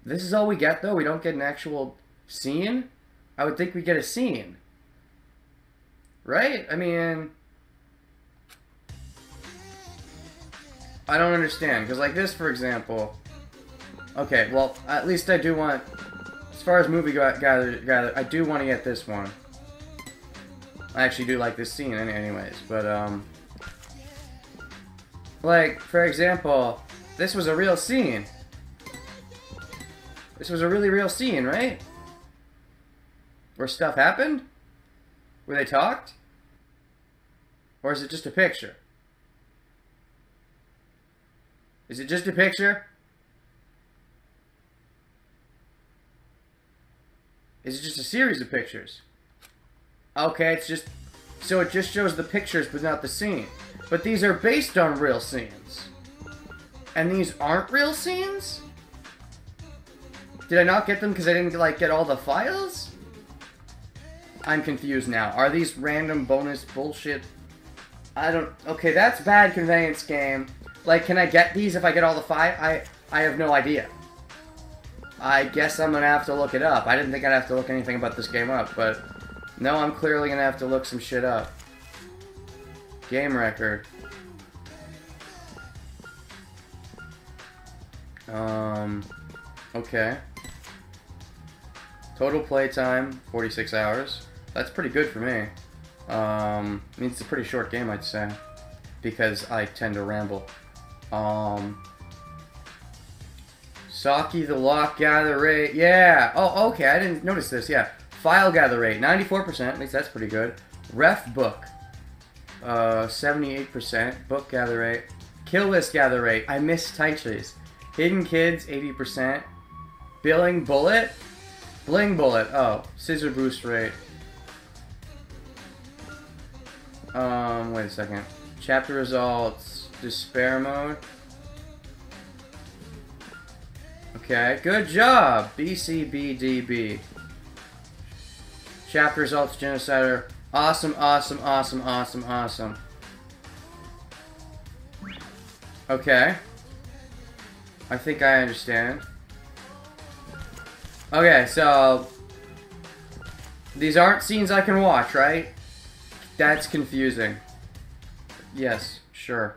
This is all we get, though? We don't get an actual scene? I would think we get a scene. Right? I mean... I don't understand, because like this, for example... Okay, well, at least I do want... As far as movie gather, I do want to get this one. I actually do like this scene anyways, but, like, for example, this was a real scene. This was a really real scene, right? Where stuff happened? Where they talked? Or is it just a picture? Is it just a picture? Is it just a series of pictures? Okay, it's just... So it just shows the pictures but not the scene. But these are based on real scenes. And these aren't real scenes? Did I not get them because I didn't, like, get all the files? I'm confused now. Are these random bonus bullshit? I don't... Okay, that's bad conveyance game. Like, can I get these if I get all the files? I have no idea. I guess I'm gonna have to look it up. I didn't think I'd have to look anything about this game up, but... No, I'm clearly gonna have to look some shit up. Game record. Okay. Total playtime, 46 hours. That's pretty good for me. I mean, it's a pretty short game, I'd say. Because I tend to ramble. Saki the lock gather rate. Yeah! Oh, okay, I didn't notice this, yeah. File gather rate, 94%, at least that's pretty good. Ref book. 78%. Book gather rate. Kill list gather rate. I miss Taichi's. Hidden kids, 80%. Billing bullet. Bling bullet. Oh, scissor boost rate. Wait a second. Chapter results. Despair mode. Okay, good job. BCBDB. Chapter results, Genocider. Awesome, awesome, awesome, awesome, awesome. Okay. I think I understand. Okay, so... These aren't scenes I can watch, right? That's confusing. Yes, sure.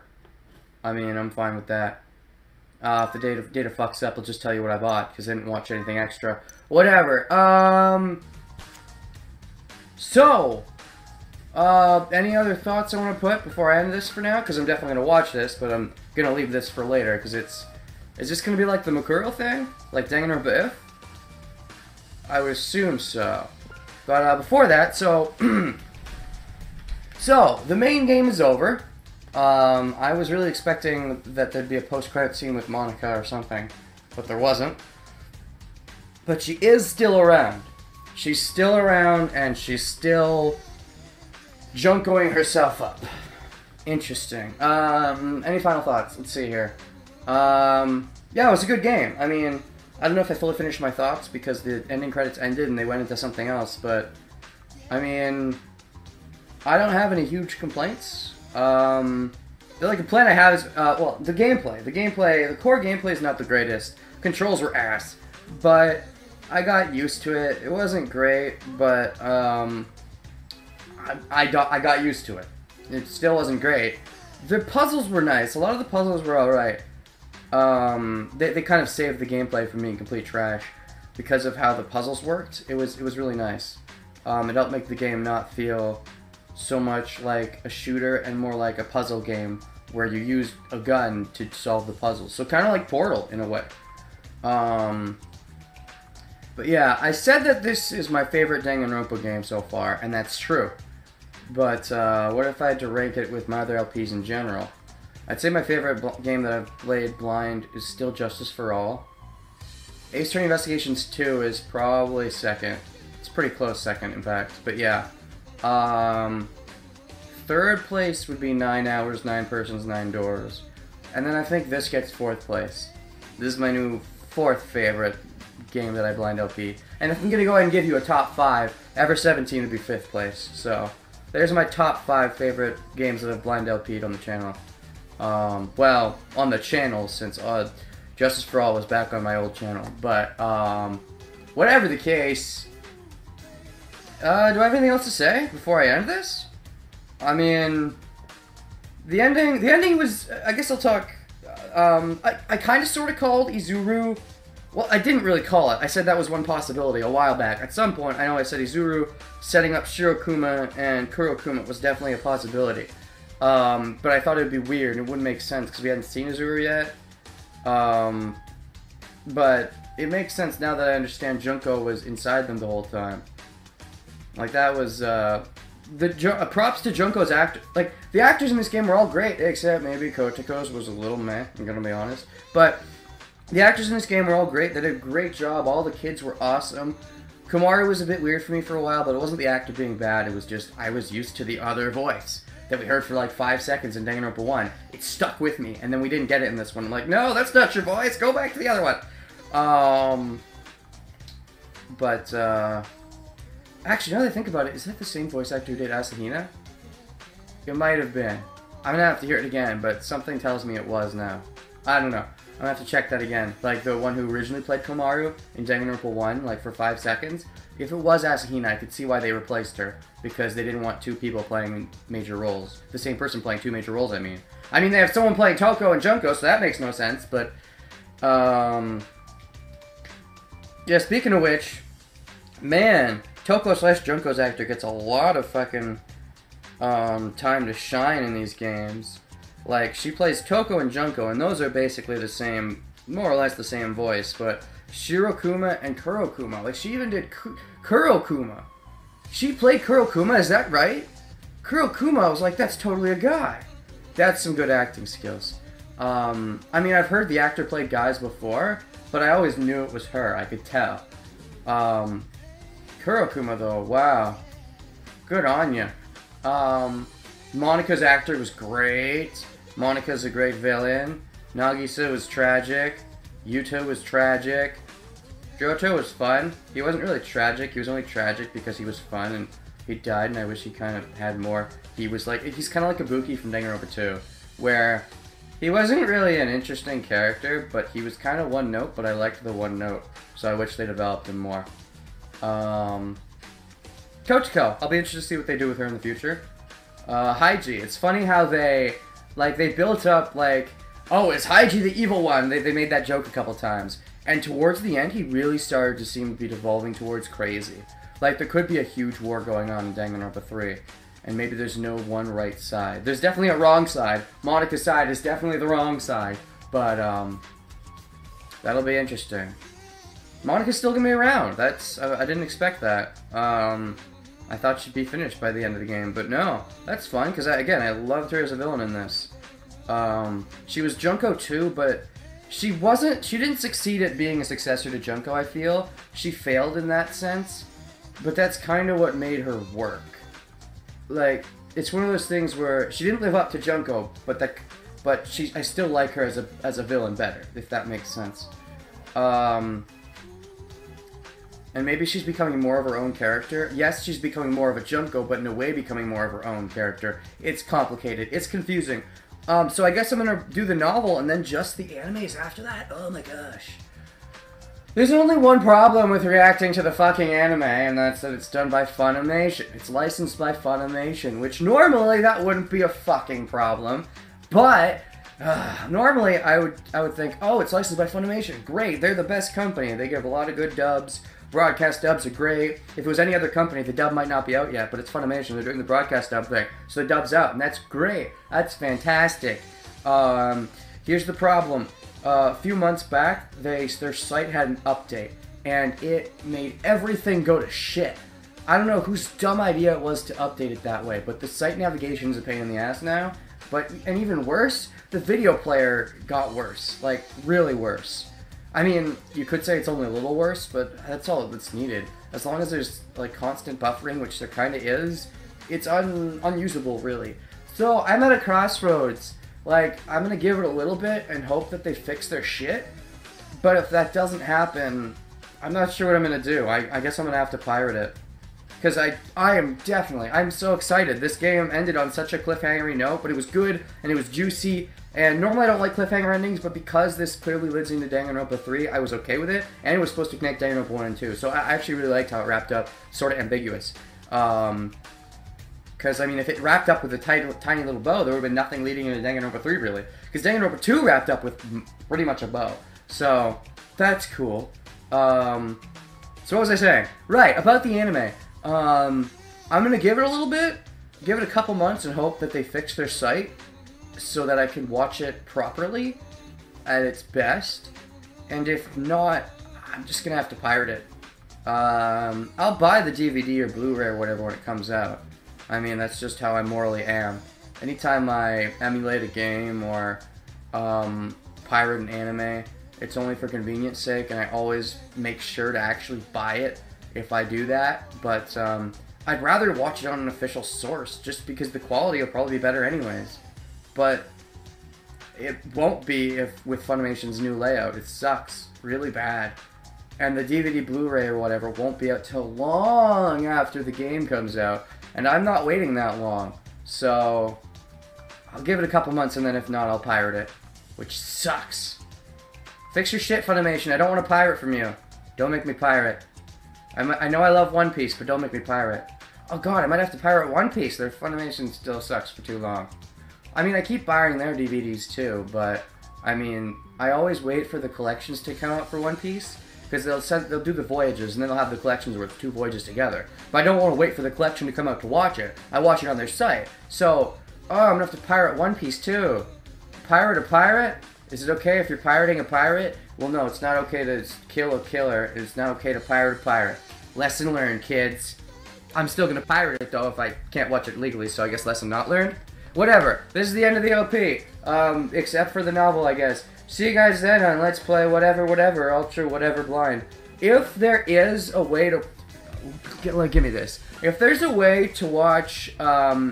I mean, I'm fine with that. If the data fucks up, I'll just tell you what I bought, because I didn't watch anything extra. Whatever. So... any other thoughts I want to put before I end this for now? Because I'm definitely going to watch this, but I'm going to leave this for later, because it's... Is this going to be like the Mukuro thing? Like Danganronpa If? I would assume so. But before that, so... So, the main game is over. I was really expecting that there'd be a post-credit scene with Monica or something, but there wasn't. But she is still around. She's still around, and she's still... Junkoing herself up. Interesting. Any final thoughts? Let's see here. Yeah, it was a good game. I mean, I don't know if I fully finished my thoughts because the ending credits ended and they went into something else, but I mean, I don't have any huge complaints. like the plan I have is, well, the gameplay. The core gameplay is not the greatest. Controls were ass, but I got used to it. It wasn't great, but I got used to it. It still wasn't great. The puzzles were nice. A lot of the puzzles were alright. They kind of saved the gameplay from being complete trash because of how the puzzles worked. It was really nice. It helped make the game not feel so much like a shooter and more like a puzzle game where you use a gun to solve the puzzles. So kind of like Portal in a way. But yeah, I said that this is my favorite Danganronpa game so far, and that's true. But what if I had to rank it with my other LPs in general? I'd say my favorite game that I've played blind is still Justice for All. Ace Attorney Investigations 2 is probably second. It's pretty close second, in fact. But yeah. Third place would be 9 Hours, 9 Persons, 9 Doors. And then I think this gets fourth place. This is my new fourth favorite game that I blind LP. And if I'm gonna go ahead and give you a top 5, Ever 17 would be 5th place. So, there's my top 5 favorite games that I've blind LP'd on the channel. Well, on the channel, since Justice for All was back on my old channel. But, whatever the case, do I have anything else to say before I end this? I mean, the ending was, I guess I'll talk, I kind of sort of called Izuru, well, I didn't really call it. I said that was one possibility a while back. At some point, I know I said Izuru setting up Shirokuma and Kurokuma was definitely a possibility. But I thought it would be weird, and it wouldn't make sense because we hadn't seen Izuru yet. But it makes sense now that I understand Junko was inside them the whole time. Like, that was, props to Junko's actor. Like, the actors in this game were all great, except maybe Kotiko's was a little meh, I'm gonna be honest. But the actors in this game were all great. They did a great job. All the kids were awesome. Komaru was a bit weird for me for a while, but it wasn't the actor being bad. It was just, I was used to the other voice that we heard for like 5 seconds in Danganronpa 1. It stuck with me, and then we didn't get it in this one. I'm like, no, that's not your voice. Go back to the other one. Actually, now that I think about it, is that the same voice actor who did Asahina? It might have been. I'm gonna have to hear it again, but something tells me it was now. I don't know. I'm gonna have to check that again. Like, the one who originally played Komaru in Danganronpa 1, like, for 5 seconds. If it was Asahina, I could see why they replaced her. Because they didn't want 2 people playing major roles. The same person playing 2 major roles, I mean. I mean, they have someone playing Toko and Junko, so that makes no sense, but... Yeah, speaking of which... Man, Toko/Junko's actor gets a lot of fucking... time to shine in these games. Like, she plays Toko and Junko, and those are basically the same, more or less the same voice, but Shirokuma and Kurokuma, like, she even did Kurokuma. She played Kurokuma, is that right? Kurokuma, I was like, that's totally a guy. That's some good acting skills. I mean, I've heard the actor play guys before, but I always knew it was her, I could tell. Kurokuma, though, wow. Good on ya. Monika's actor was great. Monika's a great villain. Nagisa was tragic. Yuta was tragic. Johto was fun. He wasn't really tragic. He was only tragic because he was fun and he died, and I wish he kind of had more. He was like, he's kind of like Ibuki from Danganronpa 2, where he wasn't really an interesting character, but he was kind of one note, but I liked the one note, so I wish they developed him more. Kochiko, I'll be interested to see what they do with her in the future. Haiji, it's funny how they built up, like, oh, is Haiji the evil one? They made that joke a couple times. And towards the end, he really started to seem to be devolving towards crazy. Like, there could be a huge war going on in Danganronpa 3. And maybe there's no one right side. There's definitely a wrong side. Monika's side is definitely the wrong side. But, that'll be interesting. Monika's still gonna be around. That's, I didn't expect that. I thought she'd be finished by the end of the game, but no. That's fun, because, again, I loved her as a villain in this. She was Junko too, but she didn't succeed at being a successor to Junko, I feel. She failed in that sense, but that's kind of what made her work. Like, it's one of those things where she didn't live up to Junko, but I still like her as a villain better, if that makes sense. And maybe she's becoming more of her own character. Yes, she's becoming more of a Junko, but in a way becoming more of her own character. It's complicated. It's confusing. So I guess I'm gonna do the novel and then just the animes after that? Oh my gosh. There's only one problem with reacting to the fucking anime, and that's that it's done by Funimation. It's licensed by Funimation, which normally that wouldn't be a fucking problem. But normally I would think, oh, it's licensed by Funimation. Great, they're the best company. They give a lot of good dubs. Broadcast dubs are great. If it was any other company, the dub might not be out yet, but it's Funimation. They're doing the broadcast dub thing, so the dub's out, and that's great. That's fantastic. Here's the problem. A few months back, their site had an update, and it made everything go to shit. I don't know whose dumb idea it was to update it that way, but the site navigation is a pain in the ass now. And even worse, the video player got worse. Like, really worse. I mean, you could say it's only a little worse, but that's all that's needed. As long as there's, like, constant buffering, which there kind of is, it's unusable, really. So, I'm at a crossroads. Like, I'm gonna give it a little bit and hope that they fix their shit. But if that doesn't happen, I'm not sure what I'm gonna do. I guess I'm gonna have to pirate it. Because I'm so excited. This game ended on such a cliffhangery note, but it was good, and it was juicy. And normally I don't like cliffhanger endings, but because this clearly leads into Danganronpa 3, I was okay with it. And it was supposed to connect Danganronpa 1 and 2. So I actually really liked how it wrapped up, sort of ambiguous. Because, I mean, if it wrapped up with a tiny little bow, there would have been nothing leading into Danganronpa 3, really. Because Danganronpa 2 wrapped up with pretty much a bow. So, that's cool. So what was I saying? Right, about the anime. I'm going to give it a little bit, give it a couple months, and hope that they fix their site so that I can watch it properly at its best. And if not, I'm just going to have to pirate it. I'll buy the DVD or Blu-ray or whatever when it comes out. I mean, that's just how I morally am. Anytime I emulate a game or pirate an anime, it's only for convenience sake, and I always make sure to actually buy it if I do that. But I'd rather watch it on an official source, just because the quality will probably be better anyways. But it won't be with Funimation's new layout. It sucks really bad. And the DVD, Blu-ray, or whatever won't be out till long after the game comes out. And I'm not waiting that long. So I'll give it a couple months, and then if not, I'll pirate it. Which sucks. Fix your shit, Funimation. I don't want to pirate from you. Don't make me pirate. I know I love One Piece, but don't make me pirate. Oh god, I might have to pirate One Piece. Their Funimation still sucks for too long. I mean, I keep buying their DVDs too, but I mean, I always wait for the collections to come out for One Piece, because they'll do the voyages, and then they'll have the collections where it's 2 voyages together. But I don't want to wait for the collection to come out to watch it. I watch it on their site. So, oh, I'm gonna have to pirate One Piece too. Pirate a pirate? Is it okay if you're pirating a pirate? Well, no, it's not okay to kill a killer. It's not okay to pirate a pirate. Lesson learned, kids. I'm still gonna pirate it though if I can't watch it legally, so I guess lesson not learned. Whatever. This is the end of the OP. Except for the novel, I guess. See you guys then on Let's Play whatever, Ultra whatever blind. If there is a way to... give me this. If there's a way to watch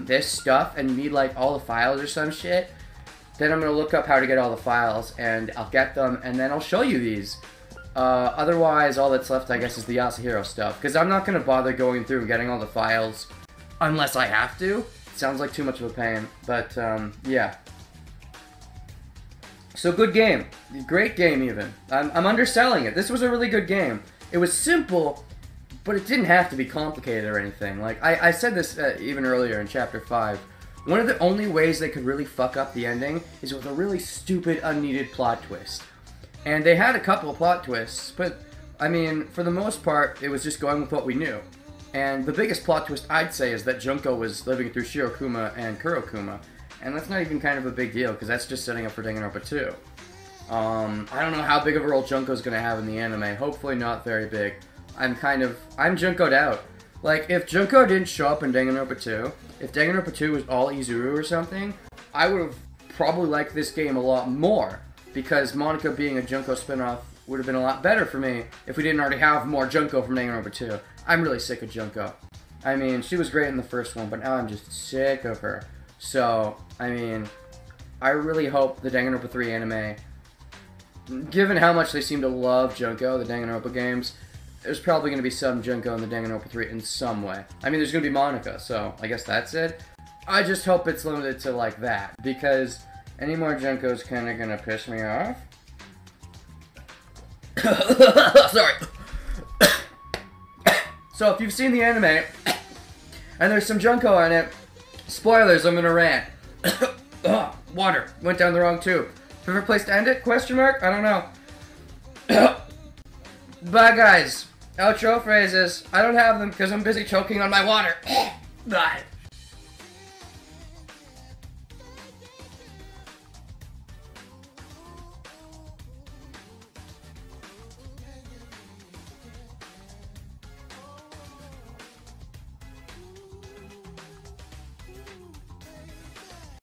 this stuff and need like all the files or some shit, then I'm going to look up how to get all the files and I'll get them and then I'll show you these. Otherwise, all that's left, I guess, is the Yasuhiro stuff. Because I'm not going to bother going through and getting all the files unless I have to. Sounds like too much of a pain, but yeah. So good game, great game even. I'm underselling it. This was a really good game. It was simple, but it didn't have to be complicated or anything. Like I said this even earlier in Chapter 5. One of the only ways they could really fuck up the ending is with a really stupid, unneeded plot twist. And they had a couple of plot twists, but I mean, for the most part, it was just going with what we knew. And the biggest plot twist, I'd say, is that Junko was living through Shirokuma and Kurokuma. And that's not even kind of a big deal, because that's just setting up for Danganronpa 2. I don't know how big of a role Junko's going to have in the anime. Hopefully not very big. I'm Junko'd out. Like, if Junko didn't show up in Danganronpa 2, if Danganronpa 2 was all Izuru or something, I would have probably liked this game a lot more. Because Monica being a Junko spinoff would have been a lot better for me if we didn't already have more Junko from Danganronpa 2. I'm really sick of Junko. I mean, she was great in the first one, but now I'm just sick of her. So, I mean, I really hope the Danganronpa 3 anime, given how much they seem to love Junko, the Danganronpa games, there's probably going to be some Junko in the Danganronpa 3 in some way. I mean, there's going to be Monica, so I guess that's it. I just hope it's limited to, like, that, because Any more Junko's kind of gonna piss me off. Sorry. So if you've seen the anime, and there's some Junko in it, spoilers, I'm gonna rant. Water. Went down the wrong tube. Favorite place to end it? Question mark? I don't know. Bye guys. Outro phrases. I don't have them because I'm busy choking on my water. Bye.